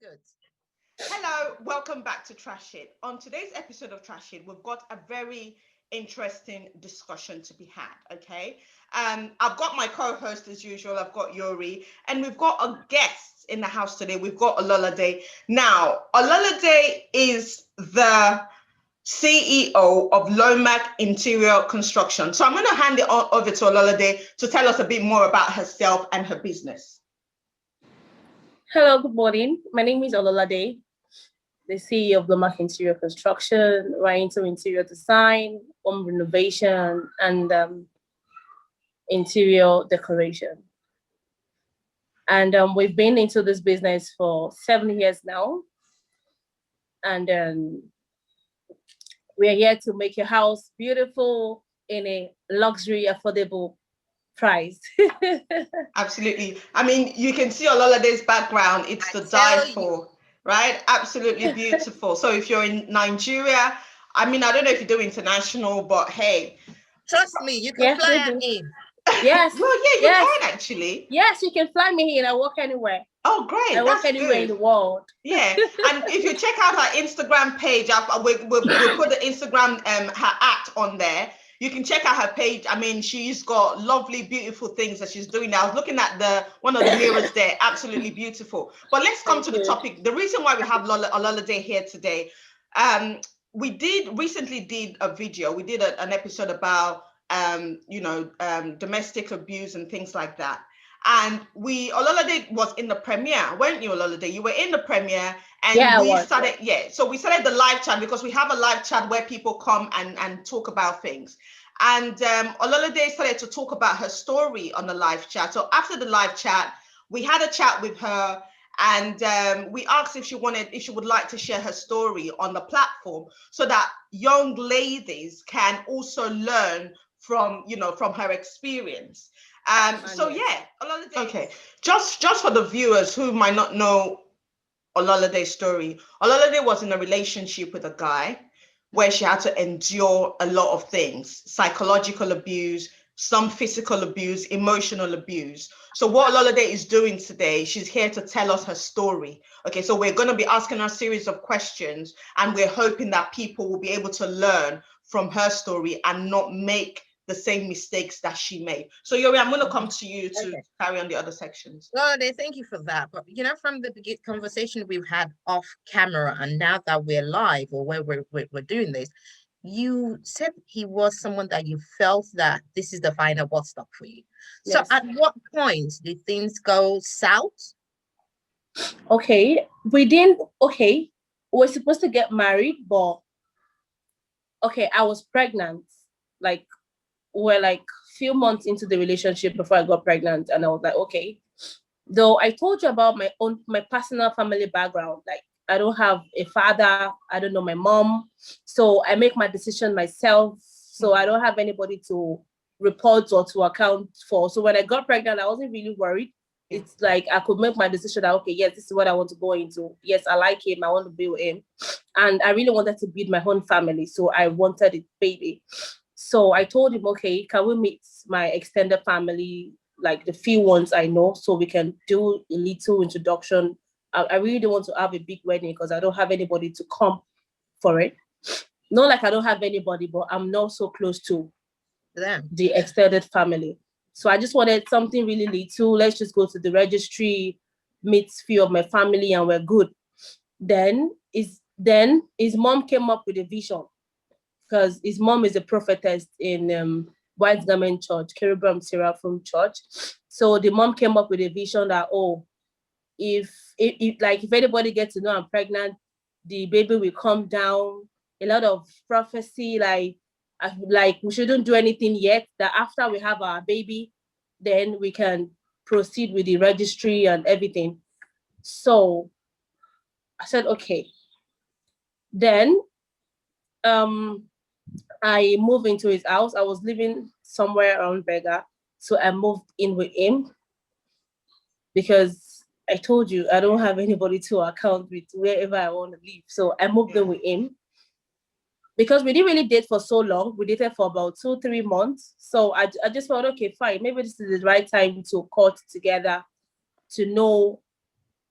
Very good. Hello, welcome back to Trash It. On today's episode of Trash It, we've got a very interesting discussion to be had. Okay, I've got my co-host as usual. I've got Yuri, and we've got a guest in the house today. We've got Ololade. Now, Ololade is the CEO of Lomac Interior Construction. So I'm going to hand it over to Ololade to tell us a bit more about herself and her business. Hello, good morning. My name is Ololade, the CEO of Lomac Interior Construction. We're into interior design, home renovation, and interior decoration. And we've been into this business for 7 years now. And we're here to make your house beautiful in a luxury, affordable price. Absolutely. I mean, you can see Ololade's background. It's to die for, right? Absolutely beautiful. So if you're in Nigeria, I mean, I don't know if you do international, but hey. Trust me, you can fly her in. Yes. Well, yeah, you can actually. Yes, you can fly me in. I work anywhere. Oh, great. I work anywhere in the world. Yeah. And if you check out her Instagram page, we'll put the Instagram, her at on there. You can check out her page. I mean, she's got lovely, beautiful things that she's doing now. I was looking at one of the mirrors there. Absolutely beautiful. But let's come to the topic. The reason why we have Ololade here today, we recently did a video. We did an episode about, domestic abuse and things like that. And Ololade was in the premiere, weren't you, Ololade? You were in the premiere, and so we started the live chat because we have a live chat where people come and talk about things. And Ololade started to talk about her story on the live chat. So after the live chat, we had a chat with her, and we asked if she would like to share her story on the platform so that young ladies can also learn from her experience. Ololade. Okay, just for the viewers who might not know Ololade's story, Ololade was in a relationship with a guy where she had to endure a lot of things: psychological abuse, some physical abuse, emotional abuse. So what Ololade is doing today, she's here to tell us her story. Okay, so we're going to be asking her a series of questions, and we're hoping that people will be able to learn from her story and not make the same mistakes that she made. So Yuri, I'm going to come to you to carry on the other sections. Well, thank you for that. But from the conversation we've had off camera, and now that we're live or where we're doing this, you said he was someone that you felt that this is the final bus stop for you. Yes. So at what point did things go south? Okay, we're supposed to get married, but I was pregnant. We're like few months into the relationship before I got pregnant, and I was like, okay. Though I told you about my personal family background, like I don't have a father, I don't know my mom, so I make my decision myself. So I don't have anybody to report or to account for. So when I got pregnant, I wasn't really worried. Yeah. It's like I could make my decision that, okay, yes, this is what I want to go into. Yes, I like him, I want to be with him. And I really wanted to build my own family. So I wanted a baby. So I told him, okay, can we meet my extended family, like the few ones I know, so we can do a little introduction. I really don't want to have a big wedding because I don't have anybody to come for it. Not like I don't have anybody, but I'm not so close to the extended family. So I just wanted something really little. Let's just go to the registry, meet few of my family, and we're good. Then his mom came up with a vision, because his mom is a prophetess in White Garment Church, Cherubim Seraphim Church. So the mom came up with a vision that, if anybody gets to know I'm pregnant, the baby will come down. A lot of prophecy, like we shouldn't do anything yet, that after we have our baby, then we can proceed with the registry and everything. So I said, okay. Then I moved into his house. I was living somewhere around Berger. So I moved in with him because I told you I don't have anybody to account with wherever I want to live. So I moved in with him because we didn't really date for so long. We dated for about 2-3 months. So I just thought, okay, fine. Maybe this is the right time to cut together, to know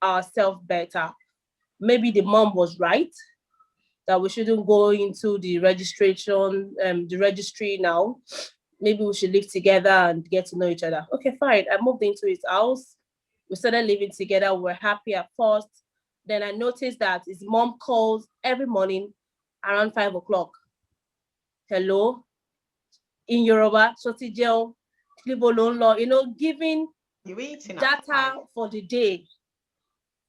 ourselves better. maybe the mom was right, that we shouldn't go into the registration, the registry now. Maybe we should live together and get to know each other. Okay, fine. I moved into his house. We started living together. We were happy at first. Then I noticed that his mom calls every morning around 5 o'clock. Hello, in Yoruba, Sotijeo, giving data for the day.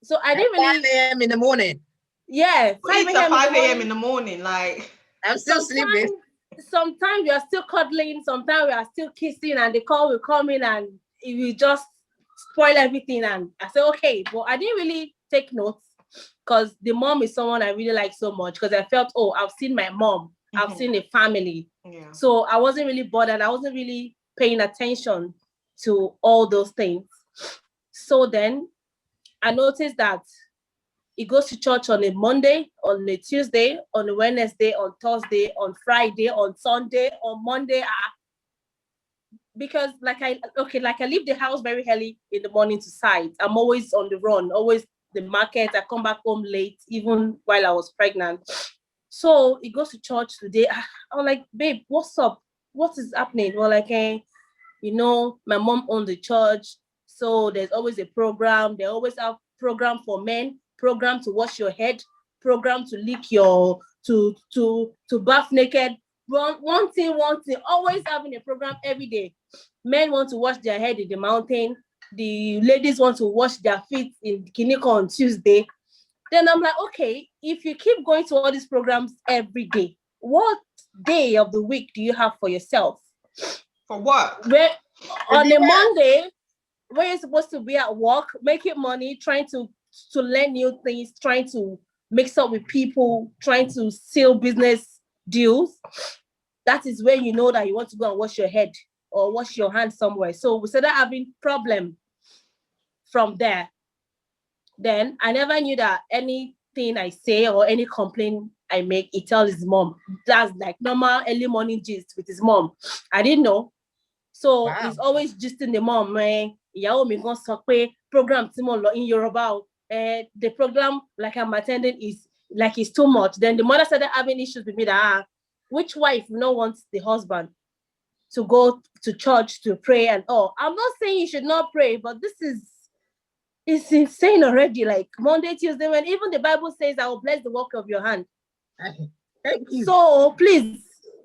So I didn't really. 5 a.m. in the morning. Yeah, 5 a.m. in the morning. Like, I'm still sleeping. Sometimes we are still cuddling, sometimes we are still kissing, and the call will come in and it will just spoil everything. And I said, okay, but I didn't really take notes because the mom is someone I really like so much, because I felt, oh, I've seen my mom, I've seen a family. Yeah. So I wasn't really bothered. I wasn't really paying attention to all those things. So then I noticed that he goes to church on a Monday, on a Tuesday, on a Wednesday, on Thursday, on Friday, on Sunday, on Monday. Because like I leave the house very early in the morning to site. I'm always on the run, always the market. I come back home late, even while I was pregnant. So he goes to church today. I'm like, babe, what's up? What is happening? Well, like, my mom owns the church, so there's always a program. They always have program for men, program to wash your head, program to lick your to bath naked. One thing, always having a program every day. Men want to wash their head in the mountain. The ladies want to wash their feet in Kiniko on Tuesday. Then I'm like, okay, if you keep going to all these programs every day, what day of the week do you have for yourself? For what? Where on a Monday, where you're supposed to be at work, making money, trying to learn new things, trying to mix up with people, trying to seal business deals, that is when you know that you want to go and wash your head or wash your hands somewhere. So we started having problem from there. Then I never knew that anything I say or any complaint I make, he tells his mom. That's like normal early morning gist with his mom. I didn't know. So he's always gisting the mom, ìyàwó mi gan sọ pé program tí mo lọ in Yoruba, the program like I'm attending is like it's too much. Then the mother started having issues with me that which wife no wants the husband to go to church to pray and all. I'm not saying you should not pray, but it's insane already. Like Monday, Tuesday, when even the Bible says I will bless the work of your hand. Thank you. So please,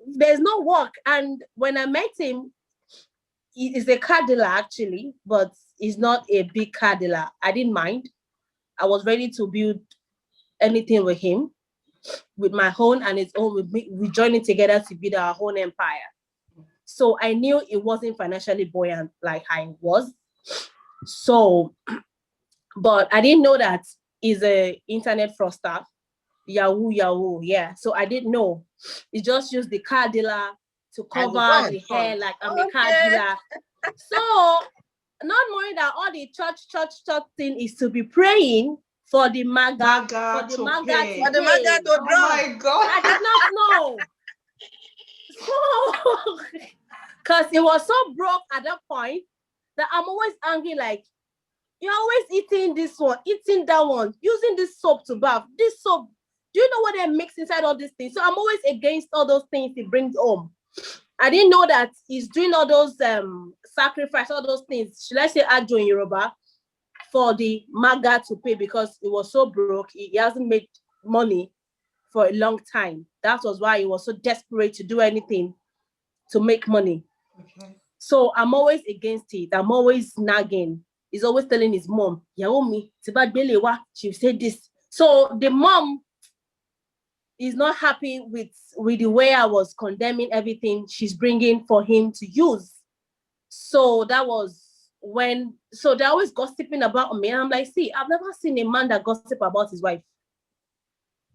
there's no work. And when I met him, he is a car dealer actually, but he's not a big car dealer. I didn't mind. I was ready to build anything with him, with my own and his own. We joined together to build our own empire. So I knew it wasn't financially buoyant like I was. So, but I didn't know that he's an internet fraudster. YAHOO, yeah. So I didn't know. He just used the car dealer to cover the hair like I'm a car dealer. So not knowing that all the church thing is to be praying for the MAGA to pay. For the MAGA to drop. Oh my God. I did not know. So, because it was so broke at that point that I'm always angry, like, you're always eating this one, eating that one, using this soap to bath. This soap, do you know what they mix inside all these things? So I'm always against all those things he brings home. I didn't know that he's doing all those sacrifice, all those things. Should I say ajo in Yoruba? For the MAGA to pay, because it was so broke. He hasn't made money for a long time. That was why he was so desperate to do anything to make money. Okay. So I'm always against it. I'm always nagging. He's always telling his mom, Yaomi, she said this. So the mom is not happy with the way I was condemning everything she's bringing for him to use. So that was when, so they're always gossiping about me. And I'm like, see, I've never seen a man that gossip about his wife.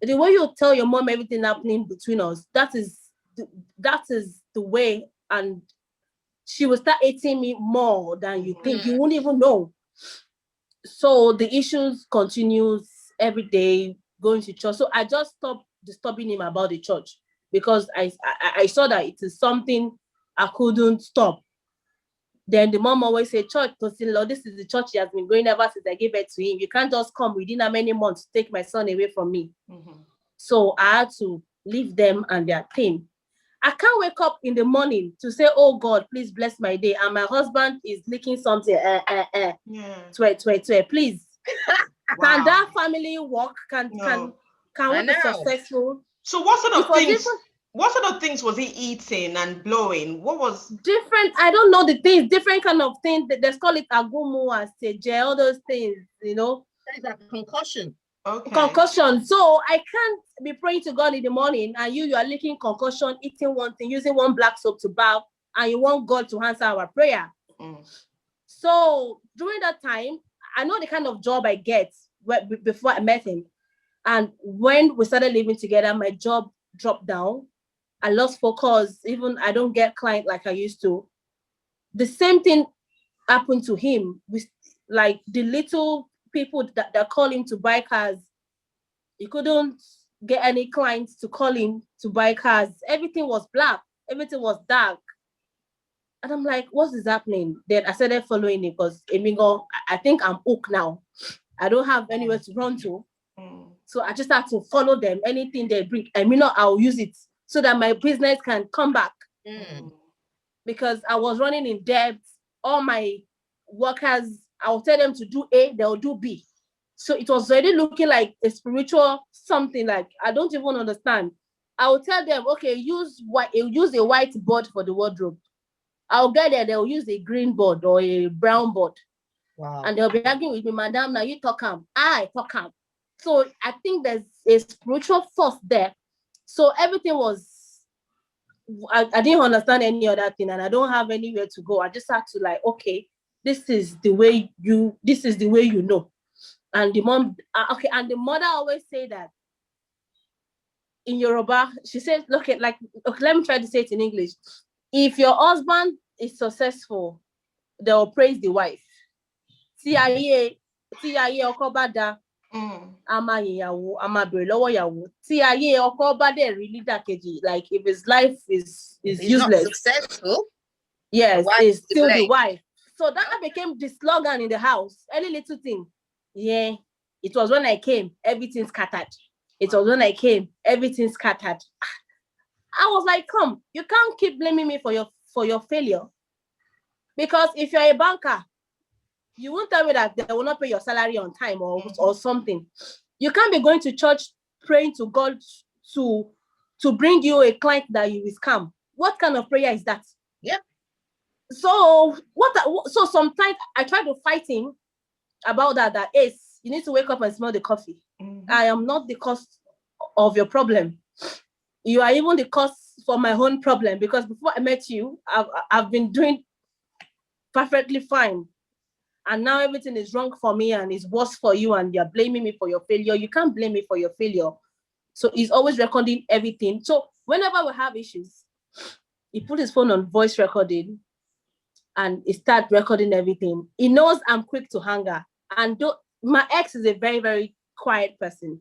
The way you tell your mom everything happening between us, that is the way, and she will start hating me more than you think. You won't even know. So the issues continues every day, going to church. So I just stopped disturbing him about the church, because I saw that it is something I couldn't stop. Then the mom always say, church, Lord, this is the church he has been going ever since I gave birth to him. You can't just come within how many months to take my son away from me. So I had to leave them and their thing. I can't wake up in the morning to say, oh God, please bless my day. And my husband is licking something. Please. Wow. Can that family work? Can we be successful? So what sort of things was he eating and blowing? What was different? I don't know the things, different kind of things. They call it agumu, aseje, all those things, you know. That is a concussion. Okay. Concussion. So I can't be praying to God in the morning and you are licking concussion, eating one thing, using one black soap to bath, and you want God to answer our prayer. So during that time, I know the kind of job I get before I met him. And when we started living together, my job dropped down. I lost focus. Even I don't get client like I used to. The same thing happened to him. Like the little people that call him to buy cars, he couldn't get any clients to call him to buy cars. Everything was black. Everything was dark. And I'm like, what is happening? Then I started following it because I think I'm hooked now. I don't have anywhere to run to. So I just have to follow them. Anything they bring, I'll use it so that my business can come back. Because I was running in debt. All my workers, I'll tell them to do A, they'll do B. So it was already looking like a spiritual something, like I don't even understand. I will tell them, okay, use a white board for the wardrobe. I'll get there, they'll use a green board or a brown board. Wow. And they'll be arguing with me, madam, now you talk am, I talk am. So I think there's a spiritual force there. So everything was, I didn't understand any other thing, and I don't have anywhere to go. I just had to like, okay, this is the way you know. And the mom, and the mother always say that in Yoruba, she says, look at let me try to say it in English. If your husband is successful, they will praise the wife. Like if his life is useless, not successful, yes, it's still the wife. So that became the slogan in the house. Any little thing, yeah. It was when I came, everything scattered. It was when I came, everything scattered. I was like, come, you can't keep blaming me for your failure. Because if you're a banker, you won't tell me that they will not pay your salary on time or something. You can't be going to church praying to God to bring you a client that you will scam. What kind of prayer is that? Yeah. So sometimes I try to fight him about that Ace, you need to wake up and smell the coffee. I am not the cause of your problem. You are even the cause for my own problem, because before I met you, I've been doing perfectly fine. And now everything is wrong for me and it's worse for you, and you're blaming me for your failure. You can't blame me for your failure. So he's always recording everything. So whenever we have issues, he put his phone on voice recording and he starts recording everything. He knows I'm quick to anger. And my ex is a very, very quiet person.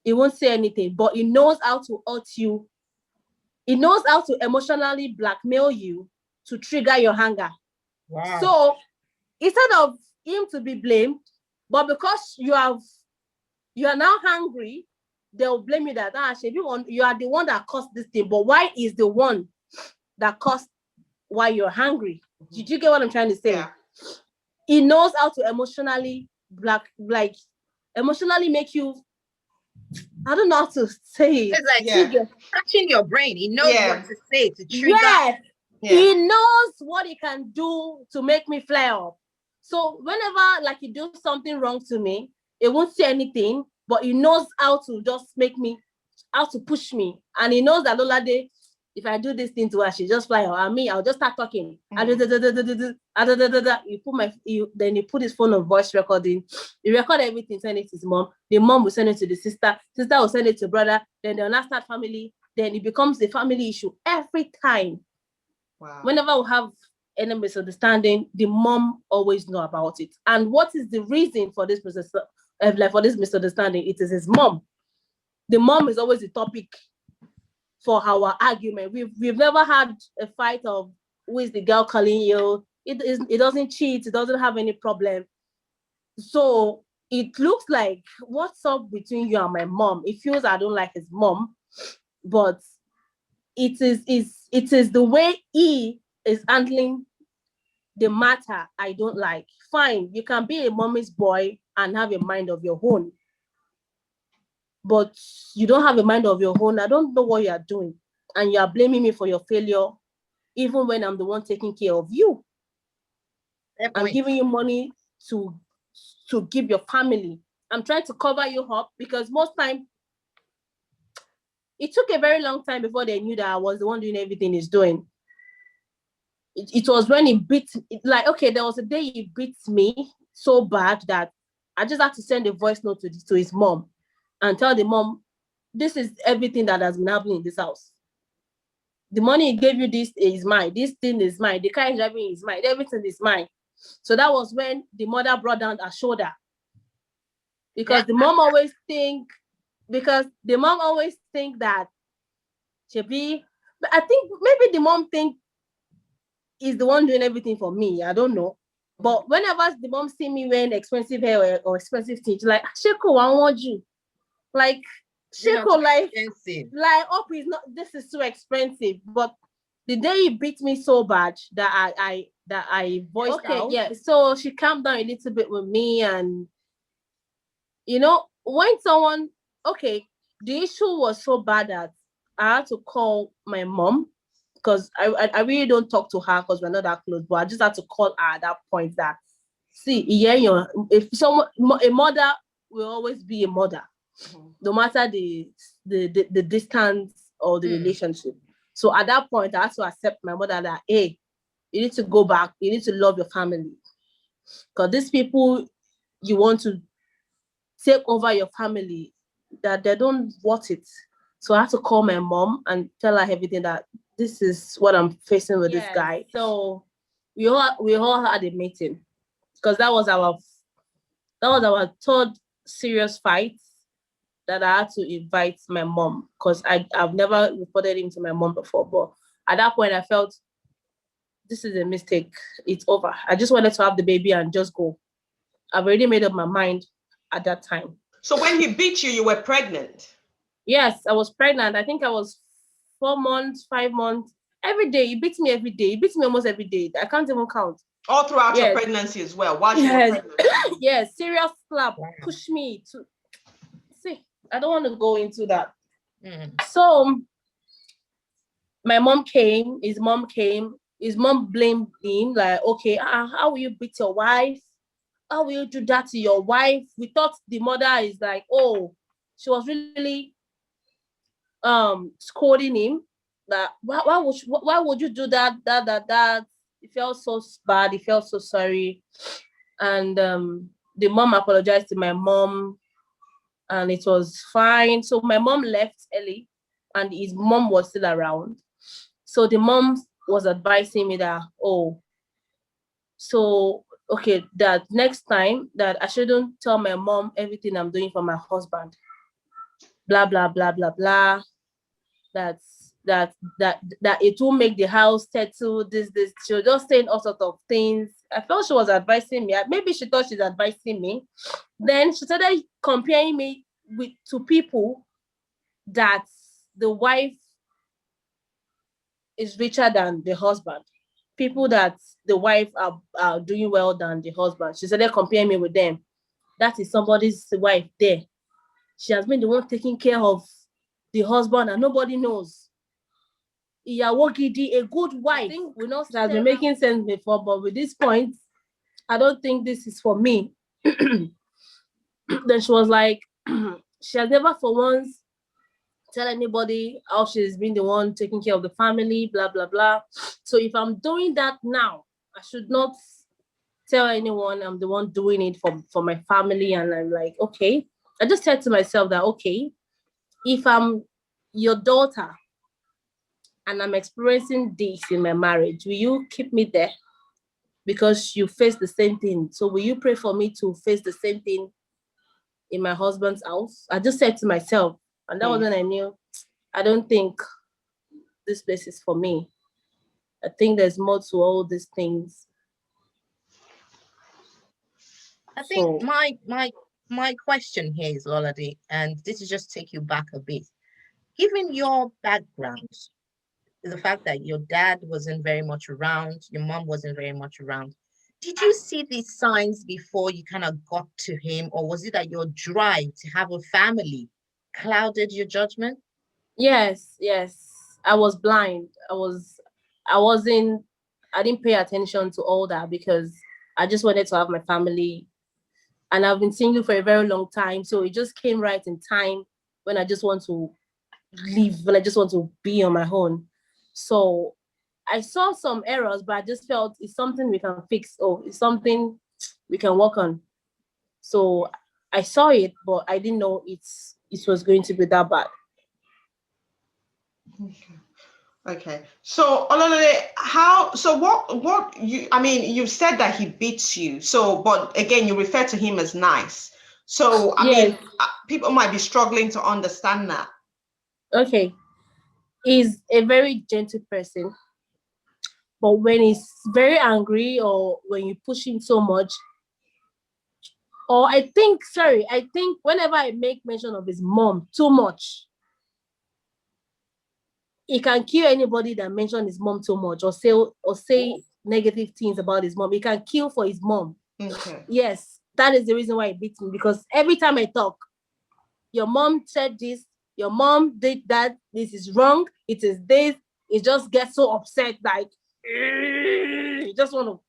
He won't say anything, but he knows how to hurt you. He knows how to emotionally blackmail you to trigger your anger. Wow. So instead of him to be blamed, but because you are now hungry, they'll blame you that you are the one that caused this thing. But why is the one that caused why you're hungry? Did you get what I'm trying to say? Yeah. He knows how to emotionally emotionally make you, I don't know how to say it. It's like touching your brain. He knows what to say to trigger. Yeah. He knows what he can do to make me flare up. So whenever like he do something wrong to me, it won't say anything, but he knows how to just how to push me. And he knows that Lolade, if I do this thing to her, she just fly out. And me, I'll just start talking. Then he put his phone on voice recording. He record everything, send it to his mom. The mom will send it to the sister. Sister will send it to brother. Then they'll not start family. Then it becomes a family issue every time. Wow. Whenever we have any misunderstanding, the mom always know about it. And what is the reason for this misunderstanding? It is his mom. The mom is always the topic for our argument. We've never had a fight of who is the girl calling you, It doesn't cheat. It doesn't have any problem. So it looks like what's up between you and my mom. It feels I don't like his mom, but it is the way he is handling the matter I don't like. Fine, you can be a mommy's boy and have a mind of your own, but you don't have a mind of your own. I don't know what you are doing, and you are blaming me for your failure, even when I'm the one taking care of you. I'm giving you money to give your family. I'm trying to cover you up, because most time it took a very long time before they knew that I was the one doing everything he's doing. It was when he beat, like, okay, there was a day he beat me so bad that I just had to send a voice note to his mom and tell the mom, this is everything that has been happening in this house. The money he gave you, this is mine. This thing is mine. The car he's driving is mine. Everything is mine. So that was when the mother brought down her shoulder. Because the mom always think that Shebi, I think maybe the mom think is the one doing everything for me. I don't know. But whenever the mom see me wearing expensive hair or expensive things, like, Sheko, I want you. Like, Sheko, like, up is not, this is too expensive. But the day he beat me so bad that I voiced out. Yeah. So she calmed down a little bit with me, and when someone, okay, the issue was so bad that I had to call my mom, because I really don't talk to her because we're not that close, but I just had to call her at that point that, see, if a mother will always be a mother, no matter the distance or the relationship. So at that point, I had to accept my mother that, hey, you need to go back, you need to love your family. Because these people you want to take over your family, that they don't want it. So I had to call my mom and tell her everything, that this is what I'm facing with this guy. So we all had a meeting, because that was our third serious fight that I had to invite my mom, because I've never reported him to my mom before. But at that point, I felt this is a mistake. It's over. I just wanted to have the baby and just go. I've already made up my mind at that time. So when he beat you, you were pregnant? Yes, I was pregnant. I think I was 4 months, 5 months. Every day, he beats me every day. He beats me almost every day. I can't even count. All throughout your pregnancy as well, while you were pregnant? Yes, serious slap. Push me to... See, I don't want to go into that. So, my mom came, his mom came. His mom blamed him, like, okay, how will you beat your wife? How will you do that to your wife? We thought the mother is like, oh, she was really scolding him, that why would you do that? He felt so bad, he felt so sorry. And the mom apologized to my mom, and it was fine. So my mom left early, and his mom was still around. So the mom was advising me that, okay, that next time that I shouldn't tell my mom everything I'm doing for my husband. Blah, blah, blah, blah, blah. That it will make the house settle, this. She was just saying all sorts of things. I felt she was advising me. Maybe she thought she's advising me. Then she started comparing me to people that the wife is richer than the husband. People that the wife are doing well than the husband. She started comparing me with them. That is somebody's wife there. She has been the one taking care of the husband, and nobody knows. Ìyàwó gidi, a good wife. I think we know it has been making sense before, but with this point, I don't think this is for me. Then she was like, she has never for once tell anybody how she's been the one taking care of the family, blah, blah, blah. So if I'm doing that now, I should not tell anyone I'm the one doing it for my family. And I'm like, okay. I just said to myself that, okay, if I'm your daughter and I'm experiencing this in my marriage, will you keep me there? Because you face the same thing. So will you pray for me to face the same thing in my husband's house? I just said to myself, and that was when I knew, I don't think this place is for me. I think there's more to all these things. I think So my question here is, Lolade, and this is just take you back a bit. Given your background, the fact that your dad wasn't very much around, your mom wasn't very much around, did you see these signs before you kind of got to him, or was it that your drive to have a family clouded your judgment? yes, I was blind. I wasn't. I didn't pay attention to all that because I just wanted to have my family, and I've been single for a very long time. So it just came right in time when I just want to leave, when I just want to be on my own. So I saw some errors, but I just felt it's something we can fix. Oh, it's something we can work on. So I saw it, but I didn't know it was going to be that bad. Okay. Okay. So Ololade, what you, I mean, you said that he beats you. So, but again, you refer to him as nice. So, I Yes. mean, people might be struggling to understand that. Okay. He's a very gentle person, but when he's very angry or when you push him so much, or I think whenever I make mention of his mom too much, he can kill anybody that mention his mom too much or say negative things about his mom. He can kill for his mom. Okay. Yes, that is the reason why he beats me, because every time I talk, your mom said this, your mom did that, this is wrong, it is this. It just gets so upset, like he just want to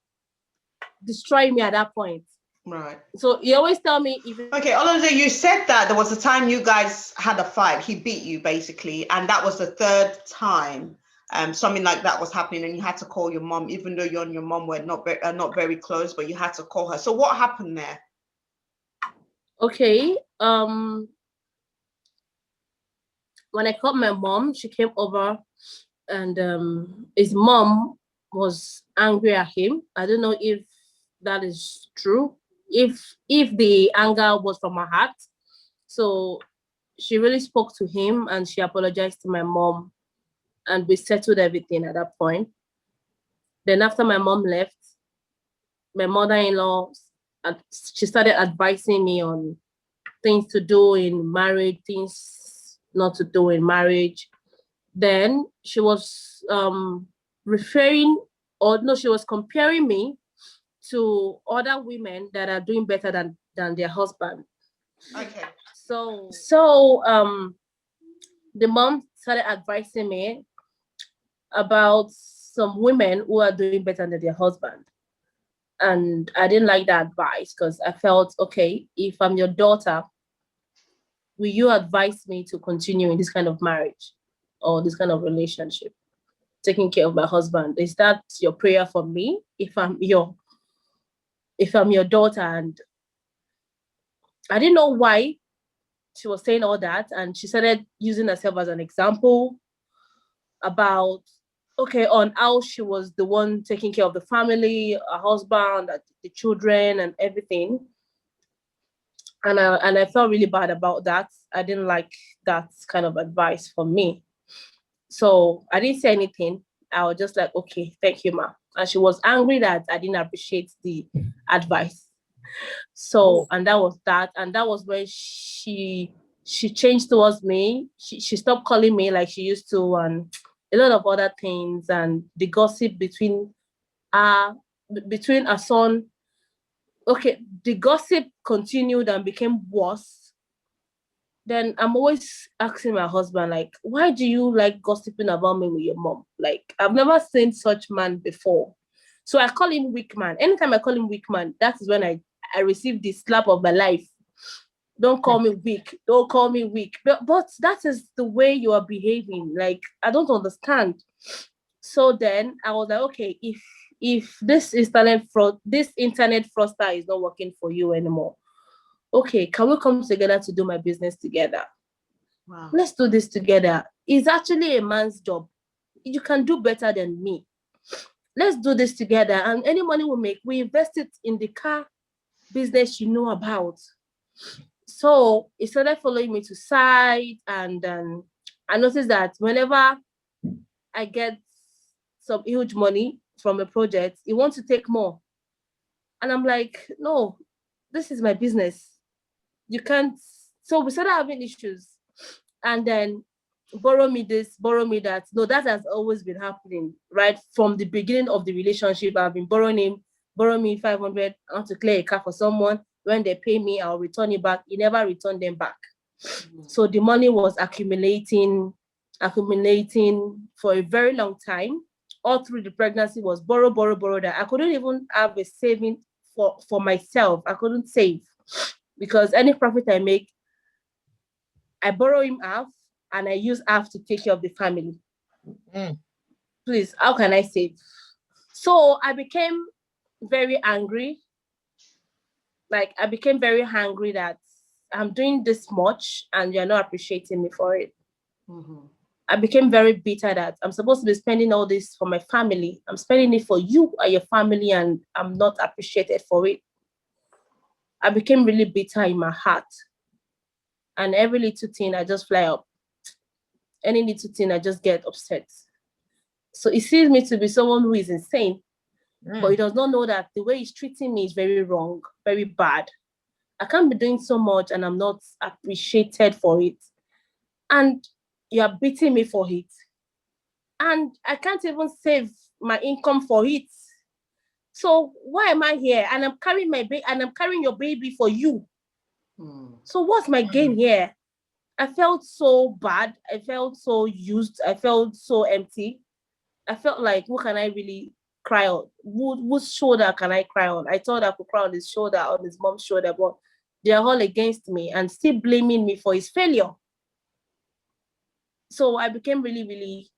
destroy me at that point. Right. So he always tell me if Okay, Olonze, you said that there was a time you guys had a fight. He beat you basically, and that was the third time something like that was happening, and you had to call your mom, even though you and your mom were not very close, but you had to call her. So what happened there? okay, when I called my mom, she came over, and his mom was angry at him. I don't know if that is true. If the anger was from her heart, so she really spoke to him and she apologized to my mom, and we settled everything at that point. Then after my mom left, my mother-in-law, she started advising me on things to do in marriage, things not to do in marriage. Then she was referring, or no, she was comparing me to other women that are doing better than their husband. Okay. So the mom started advising me about some women who are doing better than their husband. And I didn't like that advice because I felt, okay, if I'm your daughter, will you advise me to continue in this kind of marriage or this kind of relationship, taking care of my husband? Is that your prayer for me if I'm your daughter? And I didn't know why she was saying all that, and she started using herself as an example about, okay, on how she was the one taking care of the family, her husband, the children, and everything. And I felt really bad about that. I didn't like that kind of advice from me. So I didn't say anything. I was just like, okay, thank you, ma. And she was angry that I didn't appreciate the advice. So, and that was that. And that was when she changed towards me. She stopped calling me like she used to, and a lot of other things. And the gossip between her son. Okay, the gossip continued and became worse. Then I'm always asking my husband, like, why do you like gossiping about me with your mom? Like, I've never seen such man before. So I call him weak man. Anytime I call him weak man, that is when I receive the slap of my life. Don't call me weak. Don't call me weak. But that is the way you are behaving. Like, I don't understand. So then I was like, okay, if this internet fraudster is not working for you anymore, okay, can we come together to do my business together? Wow. Let's do this together. It's actually a man's job. You can do better than me. Let's do this together. And any money we make, we invest it in the car business you know about. So he started following me to site, and I noticed that whenever I get some huge money from a project, he wants to take more. And I'm like, no, this is my business. You can't. So we started having issues. And then borrow me this, borrow me that. No, that has always been happening, right? From the beginning of the relationship, I've been borrowing him, borrow me 500. I want to clear a car for someone. When they pay me, I'll return it back. He never returned them back. So the money was accumulating for a very long time. All through the pregnancy was borrow, that I couldn't even have a saving for myself. I couldn't save because any profit I make, I borrow him half and I use half to take care of the family. Please, how can I save? So I became very angry. Like, I became very angry that I'm doing this much and you're not appreciating me for it. I became very bitter that I'm supposed to be spending all this for my family. I'm spending it for you and your family and I'm not appreciated for it. I became really bitter in my heart. And every little thing, I just fly up. Any little thing, I just get upset. So he sees me to be someone who is insane, but he does not know that the way he's treating me is very wrong, very bad. I can't be doing so much and I'm not appreciated for it. And you're beating me for it. And I can't even save my income for it. So why am I here? And I'm carrying my baby and I'm carrying your baby for you. So what's my gain here? I felt so bad. I felt so used. I felt so empty. I felt like, who can I really cry on? Whose shoulder can I cry on? I thought I could cry on his shoulder, on his mom's shoulder, but they're all against me and still blaming me for his failure. So I became really, really,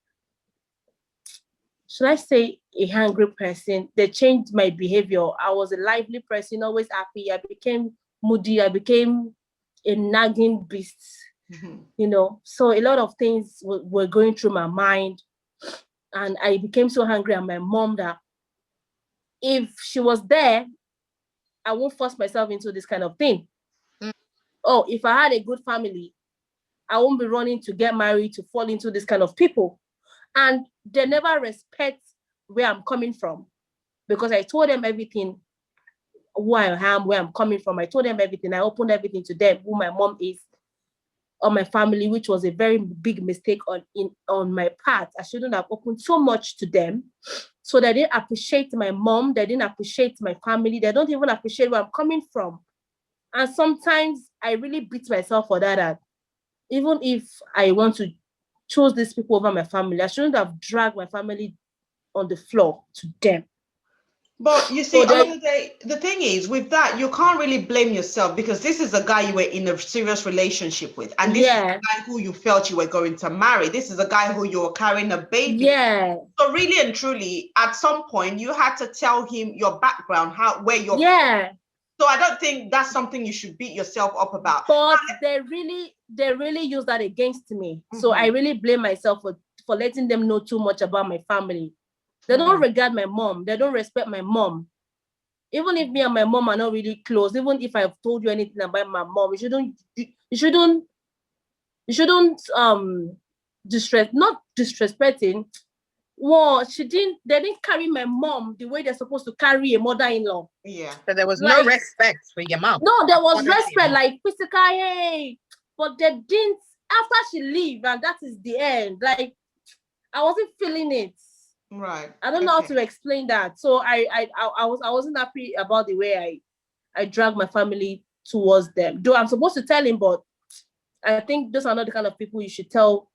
should I say, a hungry person. They changed my behavior. I was a lively person, always happy. I became moody. I became a nagging beast, you know. So a lot of things were going through my mind. And I became so hungry at my mom that if she was there, I won't force myself into this kind of thing. Oh, if I had a good family, I won't be running to get married, to fall into this kind of people. And they never respect where I'm coming from because I told them everything, who I am, where I'm coming from. I told them everything. I opened everything to them, who my mom is, or my family, which was a very big mistake on my part. I shouldn't have opened so much to them. So they didn't appreciate my mom. They didn't appreciate my family. They don't even appreciate where I'm coming from. And sometimes I really beat myself for that. Even if I want to choose these people over my family, I shouldn't have dragged my family on the floor to them. But you see, the thing is, with that, you can't really blame yourself because this is a guy you were in a serious relationship with. And this is a guy who you felt you were going to marry. This is a guy who you were carrying a baby. Yeah. So really and truly, at some point, you had to tell him your background, where you're from. So I don't think that's something you should beat yourself up about. But they really use that against me. So I really blame myself for letting them know too much about my family. They don't regard my mom. They don't respect my mom. Even if me and my mom are not really close, even if I've told you anything about my mom, you shouldn't not disrespecting. Well, they didn't carry my mom the way they're supposed to carry a mother-in-law. Yeah. So there was no respect for your mom. No, there was respect, like physical, hey. But they didn't, after she leave, and that is the end. Like, I wasn't feeling it. Right. I don't know how to explain that. So I wasn't happy about the way I dragged my family towards them. Though I'm supposed to tell him, but I think those are not the kind of people you should tell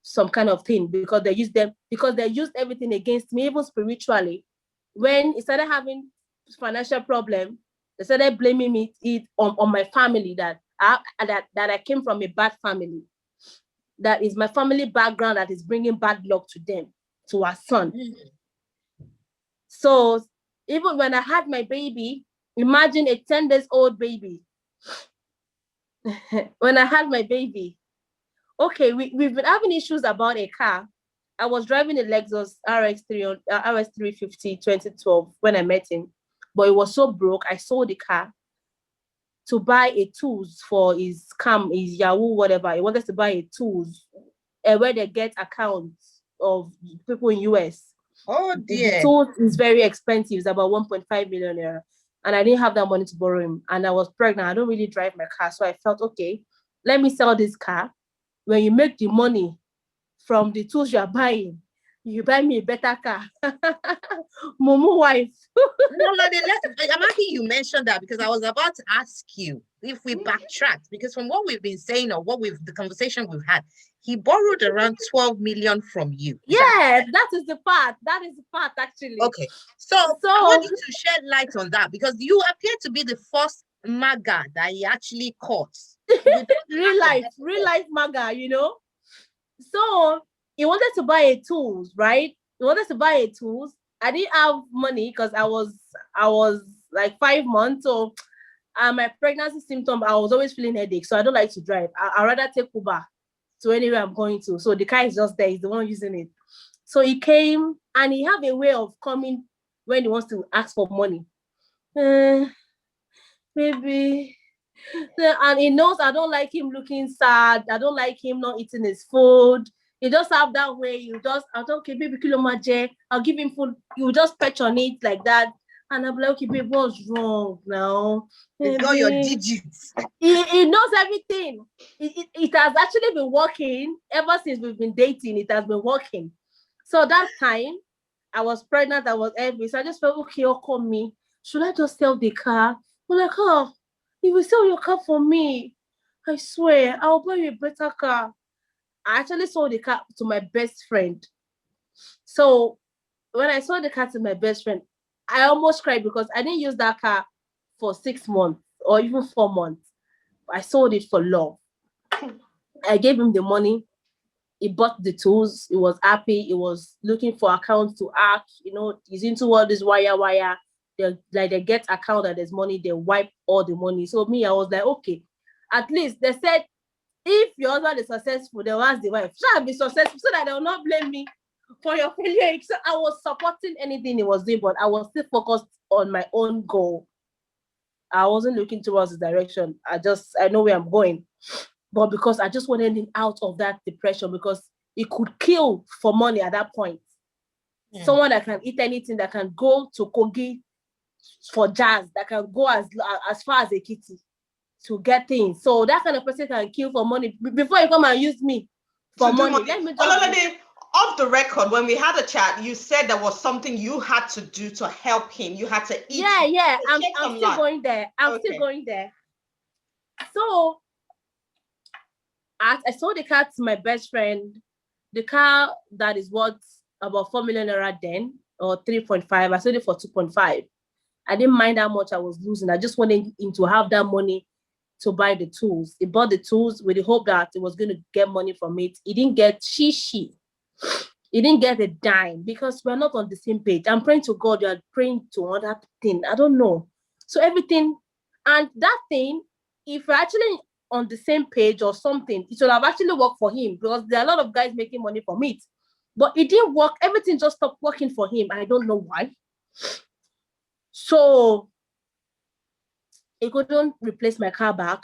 some kind of thing because they used everything against me, even spiritually. When he started having financial problem, they started blaming it on my family that I came from a bad family. That is my family background that is bringing bad luck to them, to our son. So even when I had my baby, imagine a 10 days old baby. When I had my baby, okay, we've been having issues about a car. I was driving a Lexus RX350 2012 when I met him, but it was so broke. I sold the car to buy a tools for his YAHOO, whatever. He wanted to buy a tools where they get accounts of people in US. Oh dear. The tools is very expensive. It's about 1.5 million naira. and I didn't have that money to borrow him. And I was pregnant. I don't really drive my car. So I felt, okay, let me sell this car. When you make the money from the tools you are buying, you buy me a better car. Mumu wife. No, I'm happy you mentioned that, because I was about to ask you if we backtracked, because from what we've been saying, or the conversation we've had, he borrowed around 12 million from you. Yeah, that is the part. That is the part, actually. Okay. So I want you to shed light on that, because you appear to be the first MAGA that he actually caught. Real life MAGA, you know. So he wanted to buy a tools, right? He wanted to buy a tools. I didn't have money because I was like 5 months. So my pregnancy symptom, I was always feeling headache. So I don't like to drive. I'd rather take Uber to anywhere I'm going to. So the car is just there. He's the one using it. So he came, and he have a way of coming when he wants to ask for money. Maybe. And he knows I don't like him looking sad. I don't like him not eating his food. You just have that way. I don't, okay, baby, I'll give him food. You just perch on it like that. And I'm like, okay, babe, what's wrong now? It's got your digits. He knows everything. It has actually been working ever since we've been dating. It has been working. So that time, I was pregnant. I was heavy. So I just felt, okay, call me. Should I just sell the car? I'm like, oh, if you sell your car for me, I swear, I'll buy you a better car. I actually sold the car to my best friend. So when I sold the car to my best friend, I almost cried because I didn't use that car for 6 months or even 4 months. I sold it for love. I gave him the money. He bought the tools. He was happy. He was looking for accounts to hack. You know, he's into all this wire. They get account that there's money, they wipe all the money. So me, I was like, okay, at least they said, if your husband is successful, then ask the wife, shall I be successful, so that they will not blame me for your failure. So I was supporting anything he was doing, but I was still focused on my own goal. I wasn't looking towards the direction. I know where I'm going. But because I just wanted him out of that depression, because he could kill for money at that point. Yeah. Someone that can eat anything, that can go to Kogi for jazz, that can go as far as a kitty to get things. So that kind of person can kill for money before you come and use me for money. Let me off the record, when we had a chat, you said there was something you had to do to help him. You had to eat. Yeah. I'm still going there. Still going there. So I sold the car to my best friend. The car that is worth about 4 million naira then, or 3.5. I sold it for 2.5. I didn't mind how much I was losing. I just wanted him to have that money to buy the tools. He bought the tools with the hope that he was going to get money from it. He didn't get shishi. He didn't get a dime, because we're not on the same page. I'm praying to God, you're praying to another thing. I don't know. So everything, and that thing, if you're actually on the same page or something, it should have actually worked for him, because there are a lot of guys making money from it. But it didn't work. Everything just stopped working for him. I don't know why. So he couldn't replace my car back.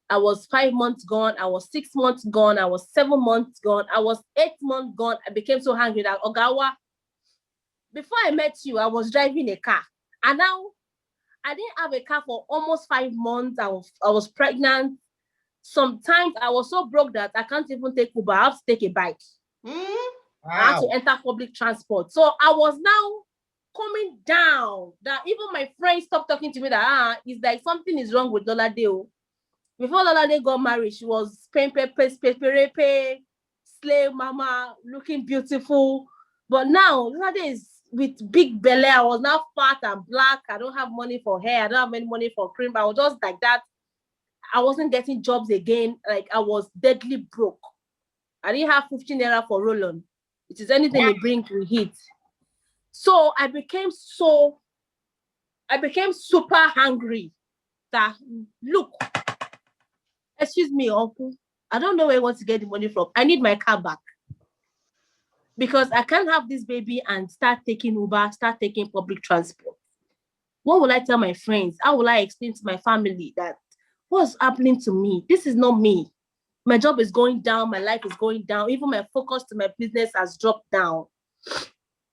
I was 5 months gone. I was 6 months gone. I was 7 months gone. I was 8 months gone. I became so hungry that, Ogawa, before I met you, I was driving a car. And now I didn't have a car for almost 5 months. I was pregnant. Sometimes I was so broke that I can't even take Uber. I have to take a bike. Wow. I have to enter public transport. So I was now coming down, that even my friends stopped talking to me, that it's like something is wrong with Lolade. Before Lolade got married, she was slave mama, looking beautiful. But now Lolade is with big belly. I was now fat and black. I don't have money for hair. I don't have any money for cream. I was just like that. I wasn't getting jobs again. Like, I was deadly broke. I didn't have 15 naira for roll-on. It is anything you bring, we hit. So I became super hungry. That, look, excuse me, uncle, I don't know where I want to get the money from. I need my car back, because I can't have this baby and start taking Uber, start taking public transport. What will I tell my friends? How will I explain to my family that what's happening to me? This is not me. My job is going down. My life is going down. Even my focus to my business has dropped down.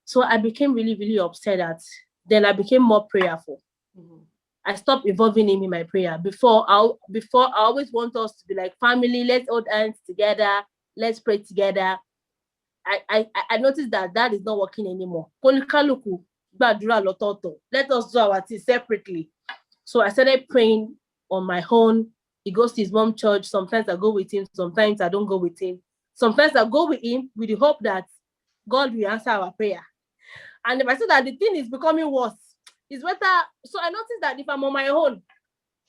So I became really, really upset. Then I became more prayerful. Mm-hmm. I stopped involving him in my prayer. Before I always want us to be like family. Let's hold hands together. Let's pray together. I noticed that is not working anymore. Let us do our thing separately. So I started praying on my own. He goes to his mom church. Sometimes I go with him. Sometimes I don't go with him. Sometimes I go with him with the hope that God will answer our prayer. And if I see that the thing is becoming worse, it's better. So I noticed that if I'm on my own,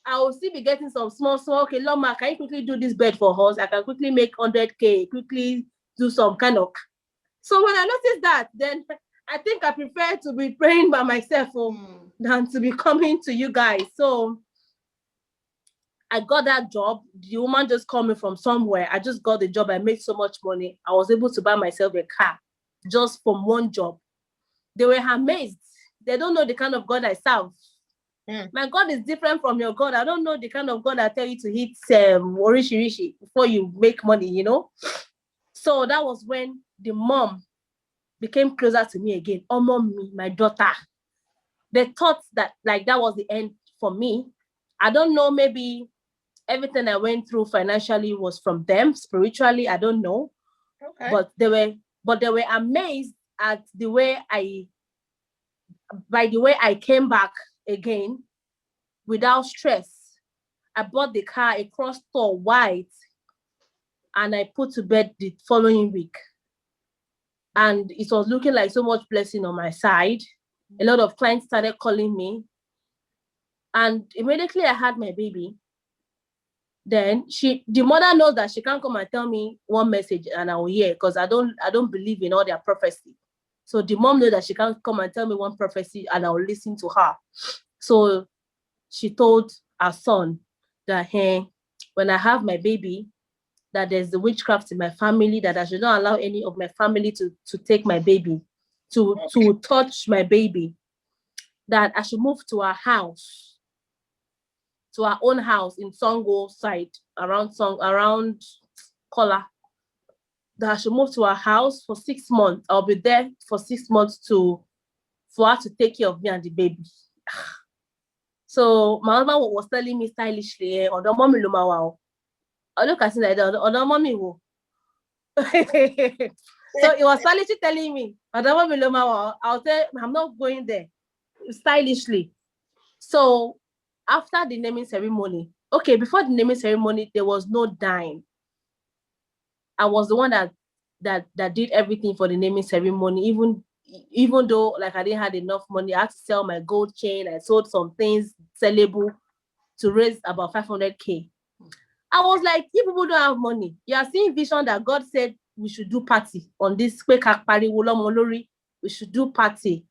I will still be getting some small. Okay, Loma, can you quickly do this bed for us? I can quickly make 100K, quickly do some kind of. So when I noticed that, then I think I prefer to be praying by myself than to be coming to you guys. So I got that job. The woman just called me from somewhere. I just got the job. I made so much money. I was able to buy myself a car just from one job. They were amazed. They don't know the kind of God I serve. My God is different from your God. I don't know the kind of God I tell you to hit rishi before you make money, you know. So that was when the mom became closer to me again. Oh, mommy, my daughter. They thought that like that was the end for me. I don't know, maybe everything I went through financially was from them. Spiritually, I don't know. Okay. But they were amazed at by the way I came back again without stress. I bought the car, a cross-store white, and I put to bed the following week. And it was looking like so much blessing on my side. A lot of clients started calling me. And immediately I had my baby. Then the mother knows that she can't come and tell me one message and I will hear, because I don't believe in all their prophecy. So the mom knows that she can't come and tell me one prophecy and I will listen to her. So she told her son that, hey, when I have my baby, that there's the witchcraft in my family, that I should not allow any of my family to take my baby, to touch my baby, that I should move to our house, to our own house in Songo side, around Kola, that I should move to our house for 6 months. I'll be there for 6 months for her to take care of me and the baby. So my husband was telling me stylishly, "Odo mommy lo ma wa o." I look at it like that, "Odo mommy wo." So he was stylishly telling me, "Odo mommy lo ma wa." I'll say, "I'm not going there," stylishly. So after the naming ceremony, okay, before the naming ceremony, there was no dime. I was the one that did everything for the naming ceremony, even though like I didn't have enough money. I had to sell my gold chain. I sold some things sellable to raise about 500K. I was like, you people don't have money. You are seeing vision that God said we should do party on this. We should do party.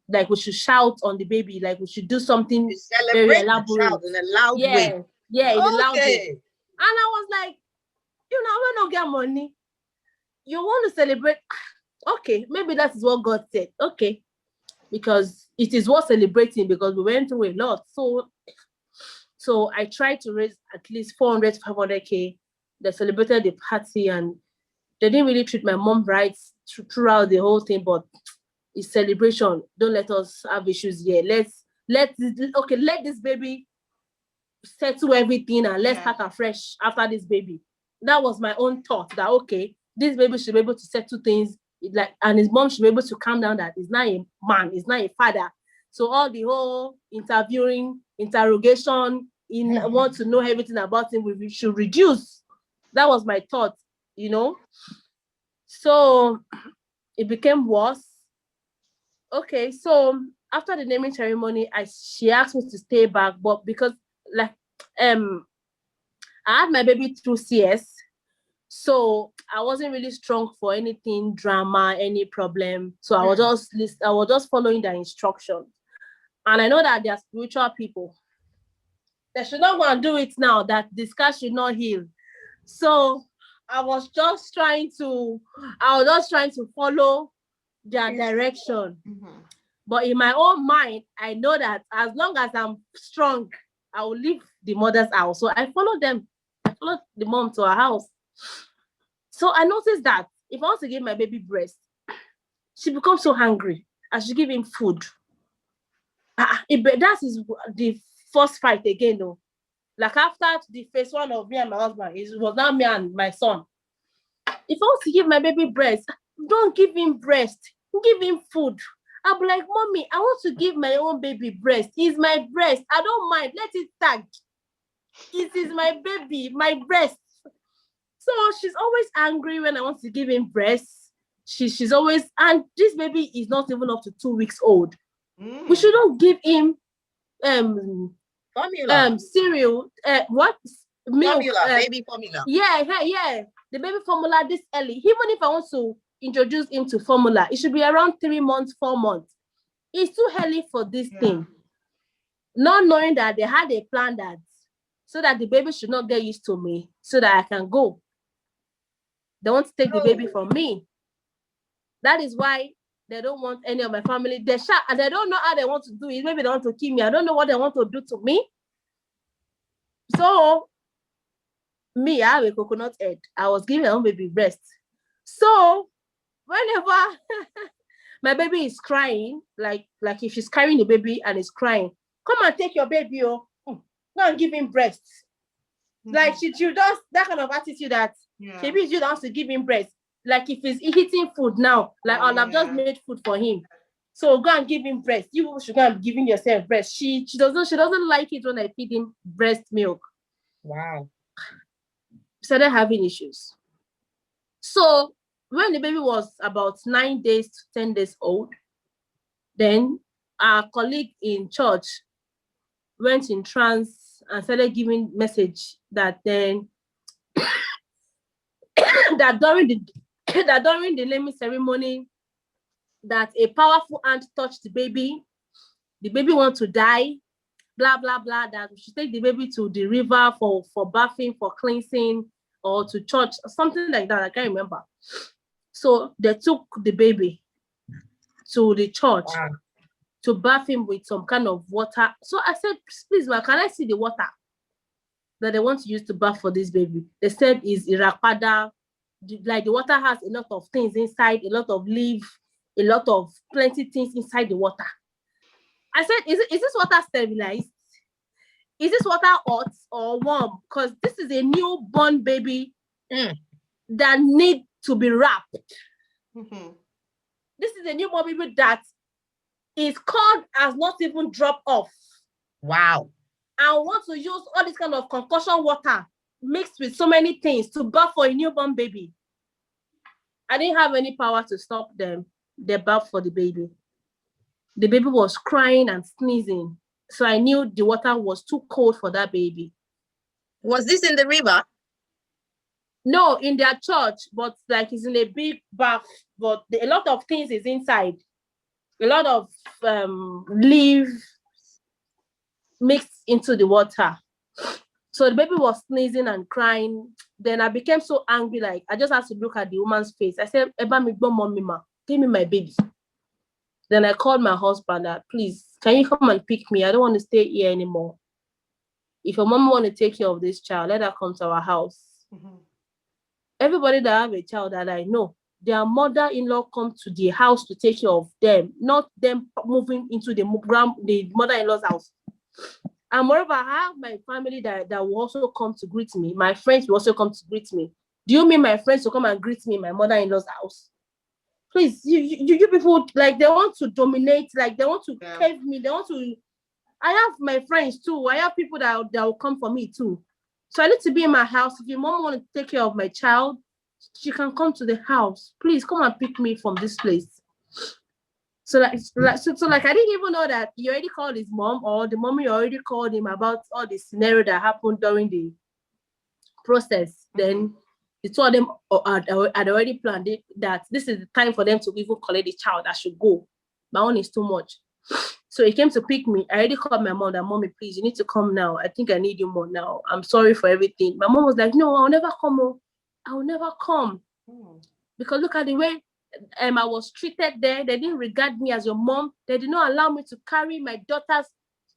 Like we should shout on the baby. Like we should do something very elaborate. In a loud way. Yeah, in a loud way. And I was like, we don't get money. You want to celebrate? Okay, maybe that is what God said. Okay, because it is worth celebrating because we went through a lot. So I tried to raise at least 400 to 500K. They celebrated the party and they didn't really treat my mom right throughout the whole thing, but it's celebration. Don't let us have issues here. Let this baby settle everything and let's start afresh after this baby. That was my own thought that, okay, this baby should be able to settle things, and his mom should be able to calm down that he's not a man, he's not a father. So all the whole interrogation, want to know everything about him, we should reduce. That was my thought, So it became worse. Okay, so after the naming ceremony, she asked me to stay back, but because I had my baby through CS, so I wasn't really strong for anything drama, any problem. So I was just following their instructions. And I know that they are spiritual people. They should not want to do it now, that this cat should not heal. So I was just trying to follow their direction. Mm-hmm. But in my own mind, I know that as long as I'm strong, I will leave the mother's house. So I followed them. I followed the mom to her house. So I noticed that if I want to give my baby breast, she becomes so hungry. I should give him food. That is the first fight again though. Like after the phase one of me and my husband, it was now me and my son. If I want to give my baby breast, don't give him breast. Give him food. I'll be like, mommy, I want to give my own baby breast. It's my breast. I don't mind. Let it tag. It is my baby, my breast. So she's always angry when I want to give him breast. She's always, and this baby is not even up to 2 weeks old. We shouldn't give him formula. Cereal. What? Milk. Formula, baby formula. Yeah. The baby formula this early. Even if I want to introduce him to formula, it should be around 3 months, 4 months. It's too early for this thing. Not knowing that they had a plan that so that the baby should not get used to me, so that I can go. They want to take the baby from me. That is why they don't want any of my family. They shout and they don't know how they want to do it. Maybe they want to kill me. I don't know what they want to do to me. So me, I have a coconut head. I was giving my own baby breast. So whenever my baby is crying, like if she's carrying the baby and is crying, come and take your baby, go and give him breast. Like she does that kind of attitude that maybe you don't have to give him breast. Like if he's eating food now, like I've just made food for him. So go and give him breast. You should go and be giving yourself breast. She doesn't like it when I feed him breast milk. Wow. Started having issues. So when the baby was about 9 days to 10 days old, then our colleague in church went in trance and started giving message that then that during the naming ceremony, that a powerful hand touched the baby wants to die, blah blah blah, that we should take the baby to the river for bathing, for cleansing, or to church, something like that. I can't remember. So they took the baby to the church to bath him with some kind of water. So I said, please, ma, can I see the water that they want to use to bath for this baby? They said is irapada. Like the water has a lot of things inside, a lot of leaf, a lot of plenty things inside the water. I said, is this water sterilized? Is this water hot or warm? Because this is a newborn baby that need to be wrapped. This is a newborn baby that is cold, has not even dropped off. Wow. I want to use all this kind of concussion water mixed with so many things to bath for a newborn baby. I didn't have any power to stop them. They bath for the baby. The baby was crying and sneezing. So I knew the water was too cold for that baby. Was this in the river? No, in their church, but like it's in a big bath, but a lot of things is inside. A lot of leaf mixed into the water. So the baby was sneezing and crying. Then I became so angry, like I just had to look at the woman's face. I said, Eba mi gbon mommy ma, give me my baby. Then I called my husband that, please, can you come and pick me? I don't want to stay here anymore. If your mom want to take care of this child, let her come to our house. Everybody that have a child that I know, their mother-in-law come to the house to take care of them, not them moving into the mother-in-law's house. And moreover, I have my family that will also come to greet me. My friends will also come to greet me. Do you mean my friends will come and greet me in my mother-in-law's house? Please, you people, like, they want to dominate, like, they want to cave me, they want to... I have my friends too. I have people that will come for me too. So I need to be in my house. If your mom want to take care of my child, she can come to the house. Please come and pick me from this place. So I didn't even know that he already called his mom, or the mommy already called him about all the scenario that happened during the process. Then the two of them had already planned it, that this is the time for them to even collect the child. I should go. My own is too much. So he came to pick me. I already called my mom that, mommy, please, you need to come now. I think I need you more now. I'm sorry for everything. My mom was like, no, I'll never come. I will never come. Because look at the way I was treated there. They didn't regard me as your mom. They did not allow me to carry my daughter's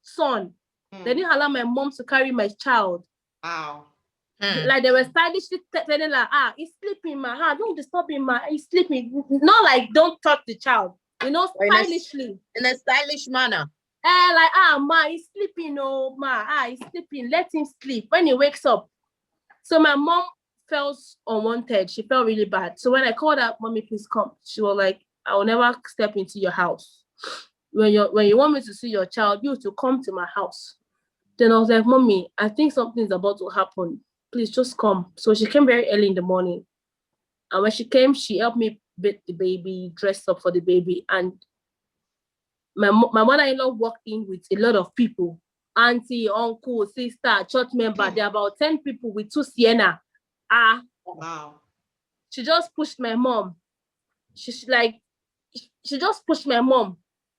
son. They didn't allow my mom to carry my child. Wow. Like they were stylishly telling her, he's sleeping, ma. Don't disturb him, ma. He's sleeping. Not like don't touch the child. You know, stylishly. In a stylish manner. Like, ma, he's sleeping, oh, ma, he's sleeping, let him sleep. When he wakes up. So my mom felt unwanted. She felt really bad. So when I called her, mommy, please come. She was like, I will never step into your house. When you want me to see your child, you to come to my house. Then I was like, mommy, I think something's about to happen. Please just come. So she came very early in the morning. And when she came, she helped me bathe the baby, dress up for the baby. And my mother-in-law walked in with a lot of people. Auntie, uncle, sister, church member. There are about 10 people with 2 Sienna. Wow. She just pushed my mom. She just pushed my mom.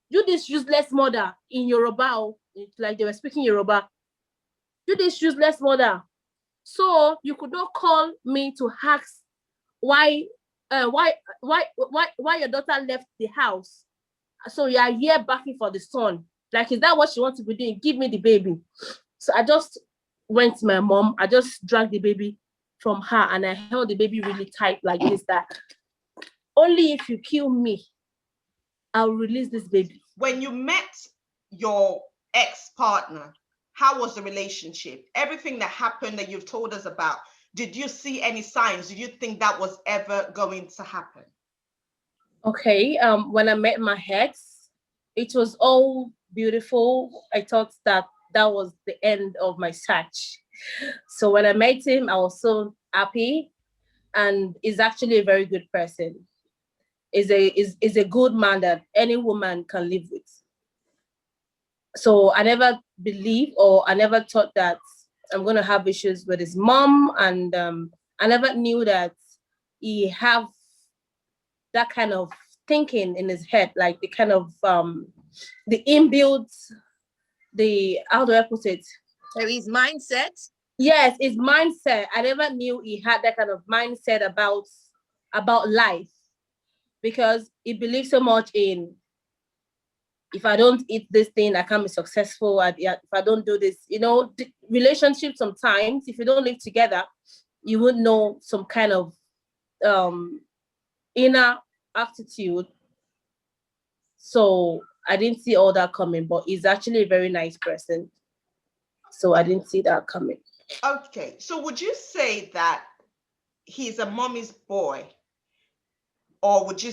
You this useless mother in Yoruba. Like they were speaking Yoruba. You this useless mother. So you could not call me to ask why your daughter left the house. So you are here backing for the son. Like, is that what she wants to be doing? Give me the baby. So I just went to my mom. I just dragged the baby from her and I held the baby really tight like this, that only if you kill me, I'll release this baby. When you met your ex-partner, how was the relationship? Everything that happened that you've told us about, did you see any signs? Did you think that was ever going to happen? Okay, when I met my ex, it was all beautiful. I thought that was the end of my search. So when I met him, I was so happy, and he's actually a very good person. Is a good man that any woman can live with. So I never believed, or I never thought that I'm going to have issues with his mom, and I never knew that he have that kind of thinking in his head, like the kind of the inbuilt, the, how do I put it? So his mindset? Yes, his mindset. I never knew he had that kind of mindset about life, because he believes so much in, if I don't eat this thing, I can't be successful. If I don't do this, the relationship, sometimes, if you don't live together, you would know some kind of inner attitude. So I didn't see all that coming, but he's actually a very nice person. So I didn't see that coming. Okay, so would you say that he's a mommy's boy? Or would you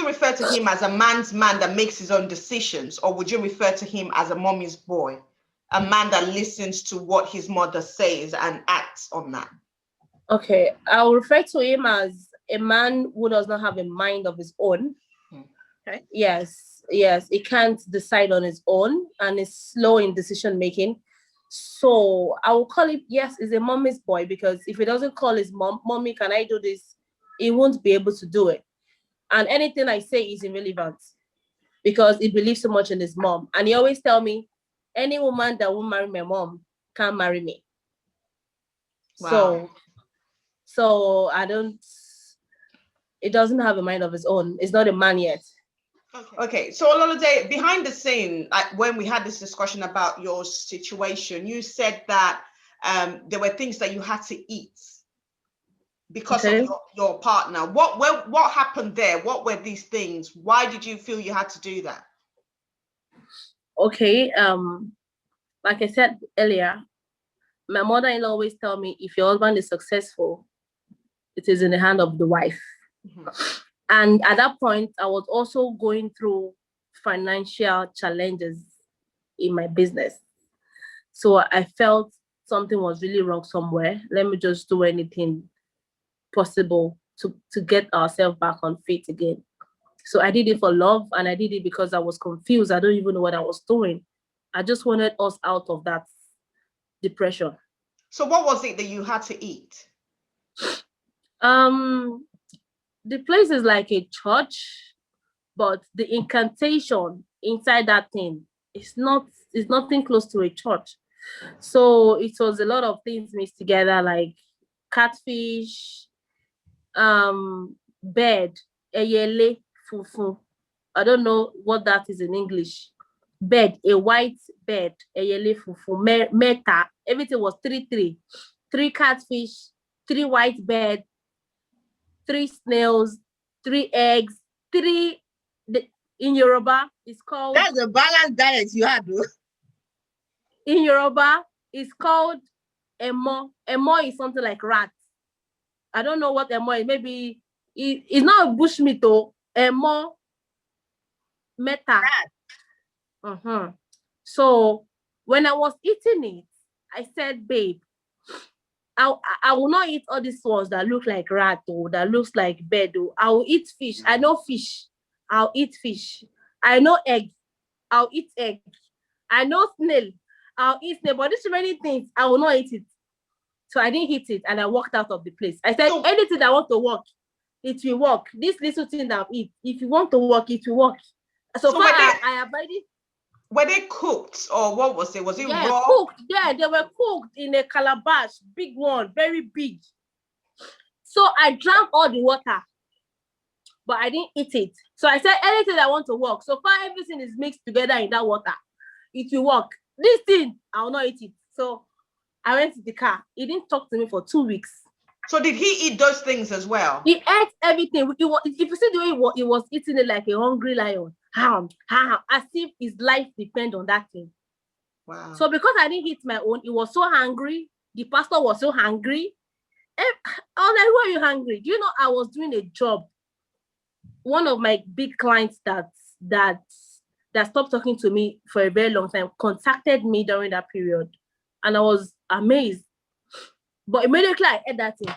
refer to him as a man's man that makes his own decisions? Or would you refer to him as a mommy's boy, a man that listens to what his mother says and acts on that? Okay, I'll refer to him as a man who does not have a mind of his own. Okay. Yes, he can't decide on his own and is slow in decision making. So I will call him, yes, he's a mommy's boy, because if he doesn't call his mom, mommy, can I do this? He won't be able to do it. And anything I say is irrelevant, because he believes so much in his mom. And he always tell me, any woman that won't marry my mom can't marry me. Wow. So it doesn't have a mind of its own. It's not a man yet. Okay. So Ololade, behind the scene, like when we had this discussion about your situation, you said that there were things that you had to eat because of your partner. What happened there? What were these things? Why did you feel you had to do that? Okay, like I said earlier, my mother-in-law always tell me, if your husband is successful, it is in the hand of the wife. Mm-hmm. And at that point, I was also going through financial challenges in my business. So I felt something was really wrong somewhere. Let me just do anything possible to get ourselves back on feet again. So I did it for love, and I did it because I was confused. I don't even know what I was doing. I just wanted us out of that depression. So what was it that you had to eat? The place is like a church, but the incantation inside that thing is nothing close to a church. So it was a lot of things mixed together, like catfish, bed, eyele, fufu. I don't know what that is in English. Bed, a white bed, eyele, fufu, meta. Everything was 3 catfish, 3 white bed, 3 snails, 3 eggs, 3 In Yoruba, it's called... That's a balanced diet you had, though. In Yoruba, it's called emo. Emo is something like rat. I don't know what emo is. Maybe it's not a bushmeat, though. Emo meta. So when I was eating it, I said, babe, I will not eat all these ones that look like rat or that looks like bird. I will eat fish. I know fish. I'll eat fish. I know egg. I'll eat egg. I know snail. I'll eat snail. But these many things, I will not eat it. So I didn't eat it and I walked out of the place. I said, anything that I want to work, it will work. This little thing that I'll eat, if you want to work, it will work. So far, I abided. Were they cooked or what was it? Was it raw? Cooked. Yeah, they were cooked in a calabash, big one, very big. So I drank all the water, but I didn't eat it. So I said, anything I want to work. So far, everything is mixed together in that water. It will work. This thing, I will not eat it. So I went to the car. He didn't talk to me for 2 weeks. So did he eat those things as well? He ate everything. If you see the way he was eating it like a hungry lion, as if his life depends on that thing. Wow. So because I didn't eat my own, he was so hungry. The pastor was so hungry. I was like, why are you hungry? Do you know I was doing a job? One of my big clients that stopped talking to me for a very long time contacted me during that period. And I was amazed. But immediately I ate that thing.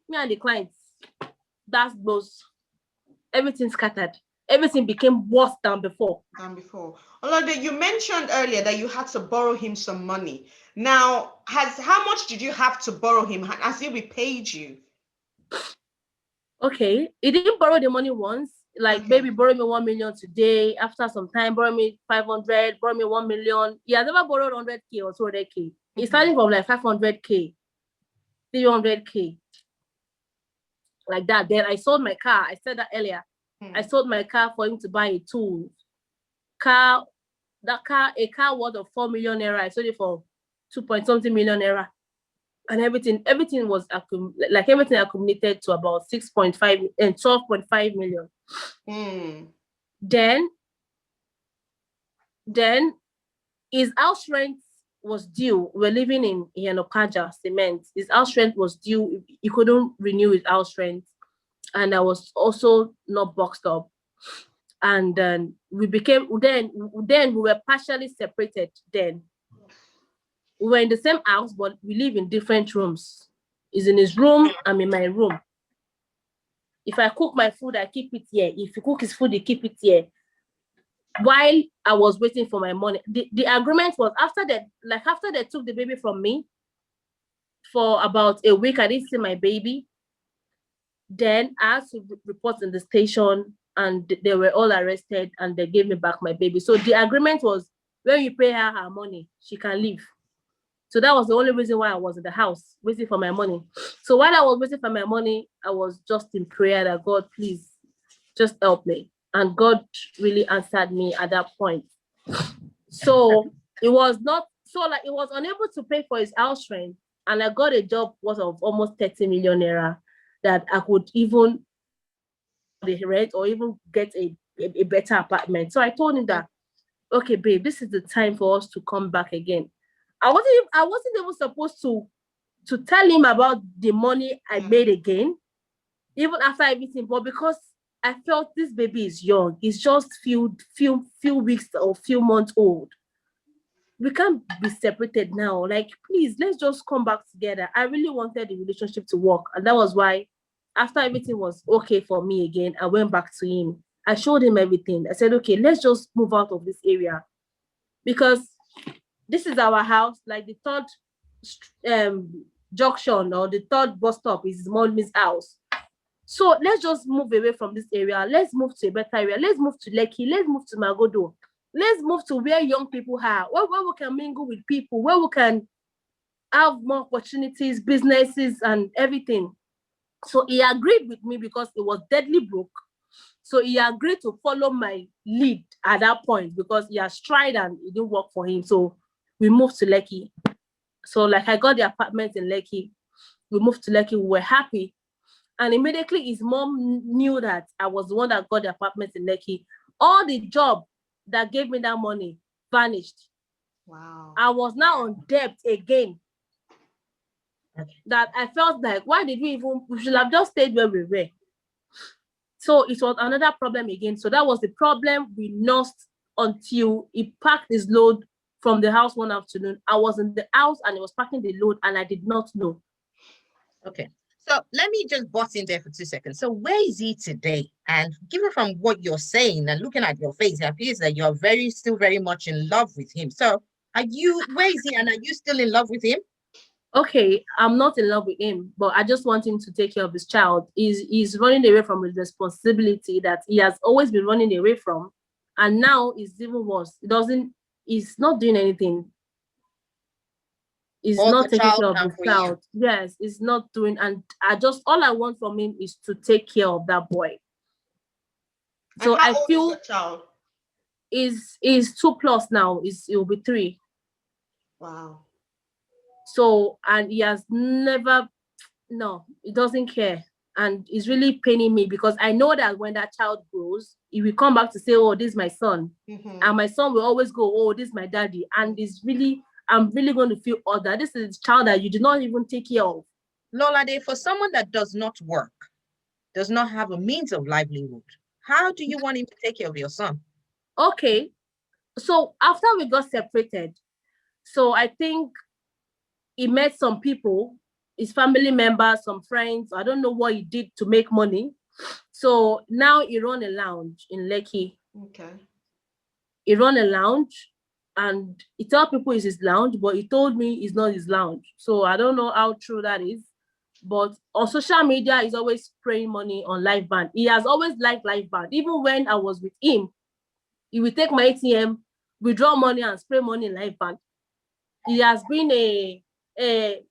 Me and the clients, that's those. Everything scattered. Everything became worse than before. Olade, you mentioned earlier that you had to borrow him some money. Now, how much did you have to borrow him? Has he repaid you? Okay, he didn't borrow the money once. Like, baby, borrow me 1 million today. After some time, borrow me 500, borrow me 1 million. He has never borrowed 100K or 200K. He's starting from like 500K, 300K. Like that. Then I sold my car. I said that earlier. I sold my car for him to buy a tool. A car worth of 4 million naira. I sold it for 2.something million naira. And everything was everything accumulated to about 6.5 and 12.5 million. Then his house rent was due. We're living in Yanokaja Cement. His house rent was due. He couldn't renew his house rent. And I was also not boxed up. And then we were partially separated then. We were in the same house, but we live in different rooms. He's in his room, I'm in my room. If I cook my food, I keep it here. If he cook his food, he keep it here. While I was waiting for my money, the agreement was after they took the baby from me for about a week, I didn't see my baby. Then I had to report in the station and they were all arrested and they gave me back my baby. So the agreement was when you pay her money, she can leave. So that was the only reason why I was in the house waiting for my money. So while I was waiting for my money, I was just in prayer that God, please just help me. And God really answered me at that point. So it was unable to pay for his house rent. And I got a job worth of almost 30 million naira that I could even the rent or even get a better apartment. So I told him that, okay, babe, this is the time for us to come back again. I wasn't even supposed to tell him about the money I made again, even after everything, but because I felt this baby is young, it's just few weeks or few months old. We can't be separated now. Like, please, let's just come back together. I really wanted the relationship to work. And that was why after everything was okay for me again, I went back to him. I showed him everything. I said, okay, let's just move out of this area. Because this is our house, like the third junction or the third bus stop is his mom's house. So let's just move away from this area. Let's move to a better area. Let's move to Lekki. Let's move to Magodo. Let's move to where young people are, where we can mingle with people, where we can have more opportunities, businesses, and everything. So he agreed with me because it was deadly broke. So he agreed to follow my lead at that point because he has tried and it didn't work for him. So we moved to Lekki. So like I got the apartment in Lekki. We moved to Lekki. We were happy. And immediately his mom knew that I was the one that got the apartment in Lekki. All the job that gave me that money vanished. Wow. I was now on debt again. Okay. That I felt like, why did we should have just stayed where we were. So it was another problem again. So that was the problem we nursed until he packed his load from the house one afternoon. I was in the house and he was packing the load and I did not know. Okay. So let me just butt in there for 2 seconds. So where is he today? And given from what you're saying and looking at your face, it appears that you're still very much in love with him. So where is he and are you still in love with him? Okay, I'm not in love with him, but I just want him to take care of his child. He's running away from his responsibility that he has always been running away from. And now it's even worse. He's not doing anything. He's not taking care of his child. Yes, he's not doing, and all I want from him is to take care of that boy. So I feel is your child? Is 2+ now. It will be 3. Wow. So, and he has never, no, he doesn't care. And it's really paining me because I know that when that child grows, he will come back to say, oh, this is my son. Mm-hmm. And my son will always go, oh, this is my daddy. And I'm really going to feel that this is a child that you did not even take care of. Lolade, for someone that does not work, does not have a means of livelihood, how do you want him to take care of your son? Okay. So after we got separated, so I think he met some people, his family members, some friends. I don't know what he did to make money. So now he run a lounge in Lekki. Okay. He run a lounge and he tell people it's his lounge, but he told me it's not his lounge. So I don't know how true that is. But on social media, he's always spraying money on live band. He has always liked live band. Even when I was with him, he would take my ATM, withdraw money and spray money in live band. He has been a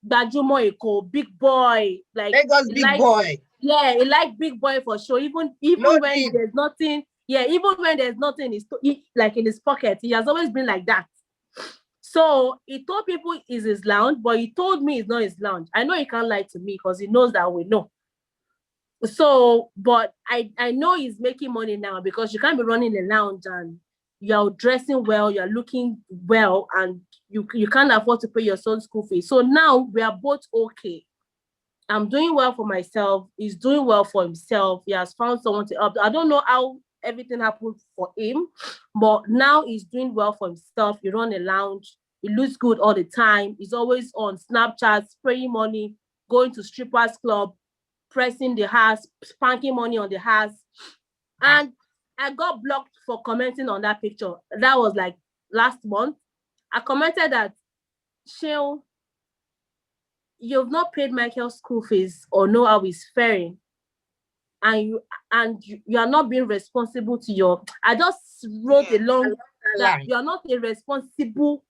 Bajumo Eko, big boy, like Lagos big boy. Yeah, he like big boy for sure. Even when there's nothing, even when there's nothing, like in his pocket, he has always been like that. So he told people it's his lounge, but he told me it's not his lounge. I know he can't lie to me because he knows that we know. So, but I know he's making money now because you can't be running a lounge and you're dressing well, you're looking well, and you can't afford to pay your son's school fees. So now we are both okay. I'm doing well for myself. He's doing well for himself. He has found someone to help. I don't know how everything happened for him, but now he's doing well for himself. He run a lounge. He looks good all the time. He's always on Snapchat, spraying money, going to strippers club, pressing the house, spanking money on the house. And I got blocked for commenting on that picture. That was like last month. I commented that, Sheil, you've not paid Michael's school fees or know how he's faring. And you are not being responsible to your... I just wrote along that you are not a responsible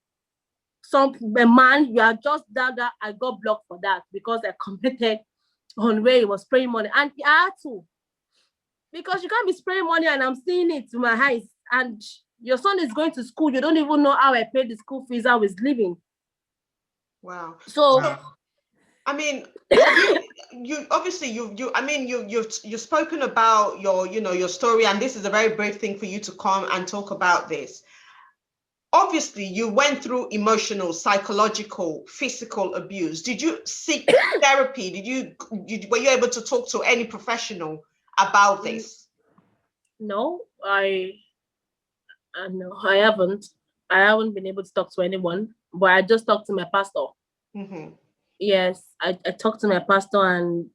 man. You are just that. I got blocked for that because I commented on where he was spraying money. And I had to. Because you can't be spraying money and I'm seeing it to my eyes. And your son is going to school. You don't even know how I paid the school fees, how he's living. Wow. So I mean, you've spoken about your story, and this is a very brave thing for you to come and talk about this. Obviously, you went through emotional, psychological, physical abuse. Did you seek therapy? Were you able to talk to any professional about this? No, I haven't. I haven't been able to talk to anyone, but I just talked to my pastor. Mm-hmm. Yes, I talked to my pastor, and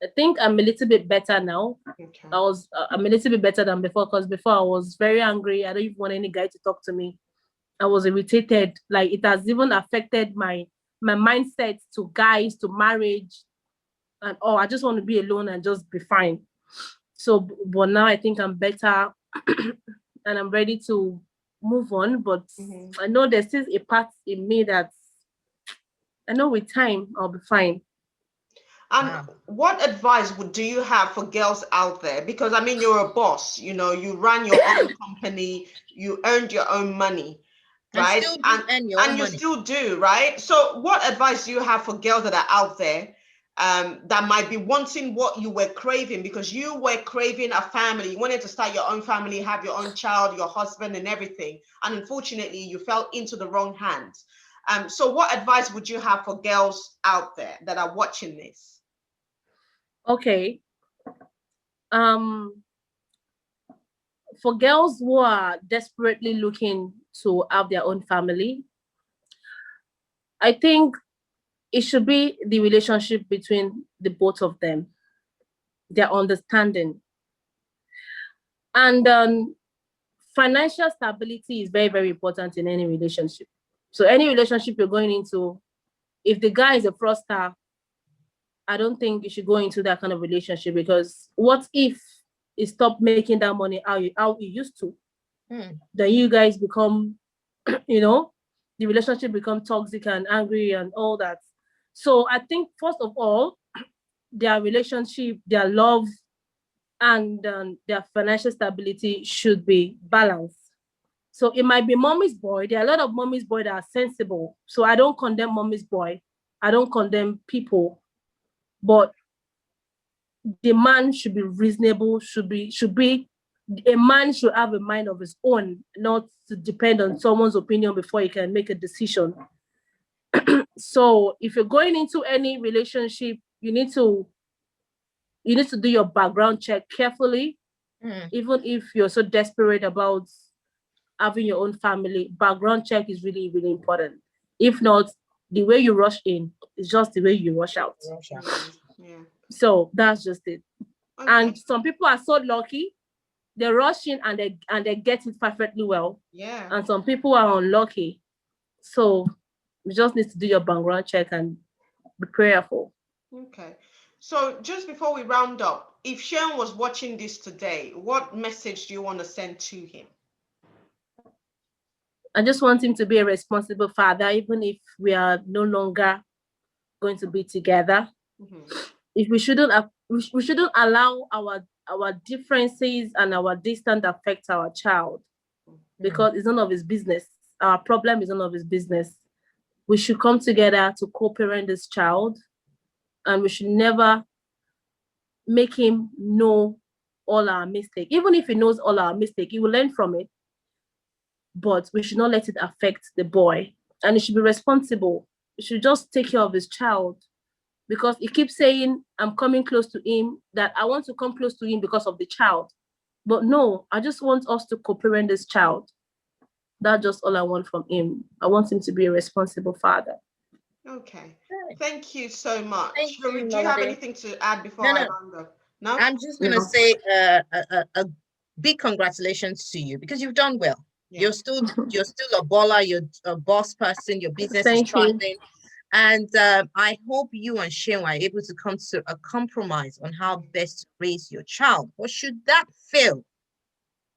I think I'm a little bit better now. Okay. I'm a little bit better than before, because before I was very angry. I don't even want any guy to talk to me. I was irritated. Like, it has even affected my mindset to guys, to marriage, and I just want to be alone and just be fine. So, but now I think I'm better and I'm ready to move on. But I know there's still a part in me that I know with time I'll be fine. And what advice do you have for girls out there? Because I mean, you're a boss, you run your own company, you earned your own money, right? And you still do, right? So what advice do you have for girls that are out there that might be wanting what you were craving, because you were craving a family. You wanted to start your own family, have your own child, your husband and everything. And unfortunately, you fell into the wrong hands. So what advice would you have for girls out there that are watching this? Okay. For girls who are desperately looking to have their own family, I think it should be the relationship between the both of them, their understanding. And financial stability is very, very important in any relationship. So any relationship you're going into, if the guy is a fraudster, I don't think you should go into that kind of relationship, because what if he stopped making that money how he used to? Then you guys become, the relationship become toxic and angry and all that. So I think first of all, their relationship, their love, and their financial stability should be balanced. So it might be mommy's boy. There are a lot of mommy's boy that are sensible. So I don't condemn mommy's boy. I don't condemn people, but the man should be reasonable. A man should have a mind of his own, not to depend on someone's opinion before he can make a decision. So if you're going into any relationship, you need to do your background check carefully. Even if you're so desperate about having your own family, background check is really, really important. If not, the way you rush in is just the way you rush out. Yeah. So that's just it. Okay. And some people are so lucky, they rush in and they get it perfectly well. Yeah. And some people are unlucky. So you just need to do your background check and be prayerful. Okay. So just before we round up, if Sean was watching this today, what message do you want to send to him? I just want him to be a responsible father, even if we are no longer going to be together. If we shouldn't allow our differences and our distance affect our child, because it's none of his business. Our problem is none of his business. We should come together to co-parent this child, and we should never make him know all our mistakes. Even if he knows all our mistakes, he will learn from it. But we should not let it affect the boy. And he should be responsible. He should just take care of his child. Because he keeps saying, I'm coming close to him, that I want to come close to him because of the child. But no, I just want us to co-parent this child. That's just all I want from him. I want him to be a responsible father. Okay. Thank you so much. Do you have anything to add before I round up? No? I'm just going to say a big congratulations to you, because you've done well. Yeah. You're still a baller. You're a boss person. Your business is thriving. And I hope you and Shane are able to come to a compromise on how best to raise your child. Or should that fail,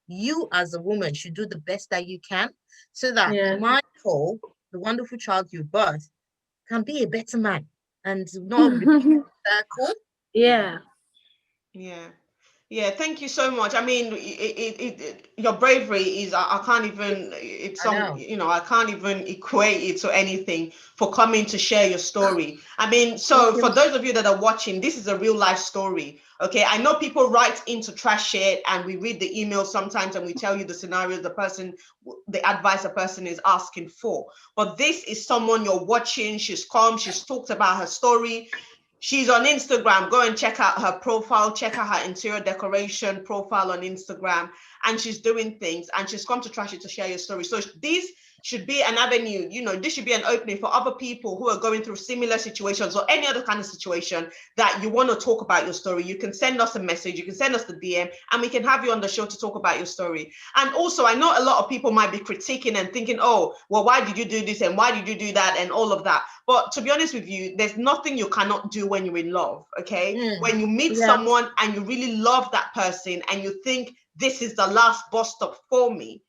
you as a woman should do the best that you can, so that Michael, the wonderful child you birthed, can be a better man and not repeat the circle. Yeah. Yeah, thank you so much. I mean, your bravery is, I can't even, I can't even equate it to anything, for coming to share your story. I mean, so for those of you that are watching, this is a real life story. Okay, I know people write into trash it, and we read the email sometimes and we tell you the scenario, the advice a person is asking for. But this is someone you're watching. She's talked about her story. She's on Instagram. Go and check out her profile, check out her interior decoration profile on Instagram, and she's doing things, and she's come to Trash It to share your story. So this should be an avenue, this should be an opening for other people who are going through similar situations or any other kind of situation that you want to talk about your story. You can send us a message, you can send us the DM, and we can have you on the show to talk about your story. And also, I know a lot of people might be critiquing and thinking, oh, well, why did you do this and why did you do that and all of that? But to be honest with you, there's nothing you cannot do when you're in love, okay? When you meet someone and you really love that person and you think, this is the last bus stop for me,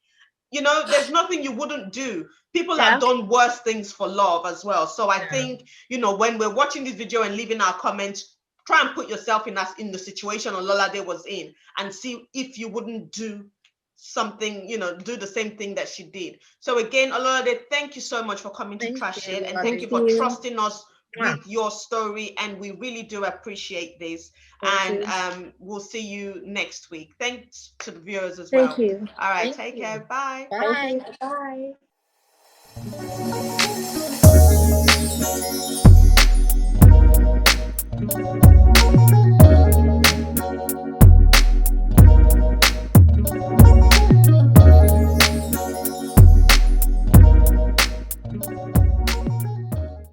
there's nothing you wouldn't do. People have done worse things for love as well. So I think, when we're watching this video and leaving our comments, try and put yourself in the situation Ololade was in, and see if you wouldn't do something, do the same thing that she did. So again, Ololade, thank you so much for coming to Trash It, and thank you for trusting us with your story, and we really do appreciate this. We'll see you next week. Thanks to the viewers as well. Thank you. All right, take care. Bye. Bye. Bye.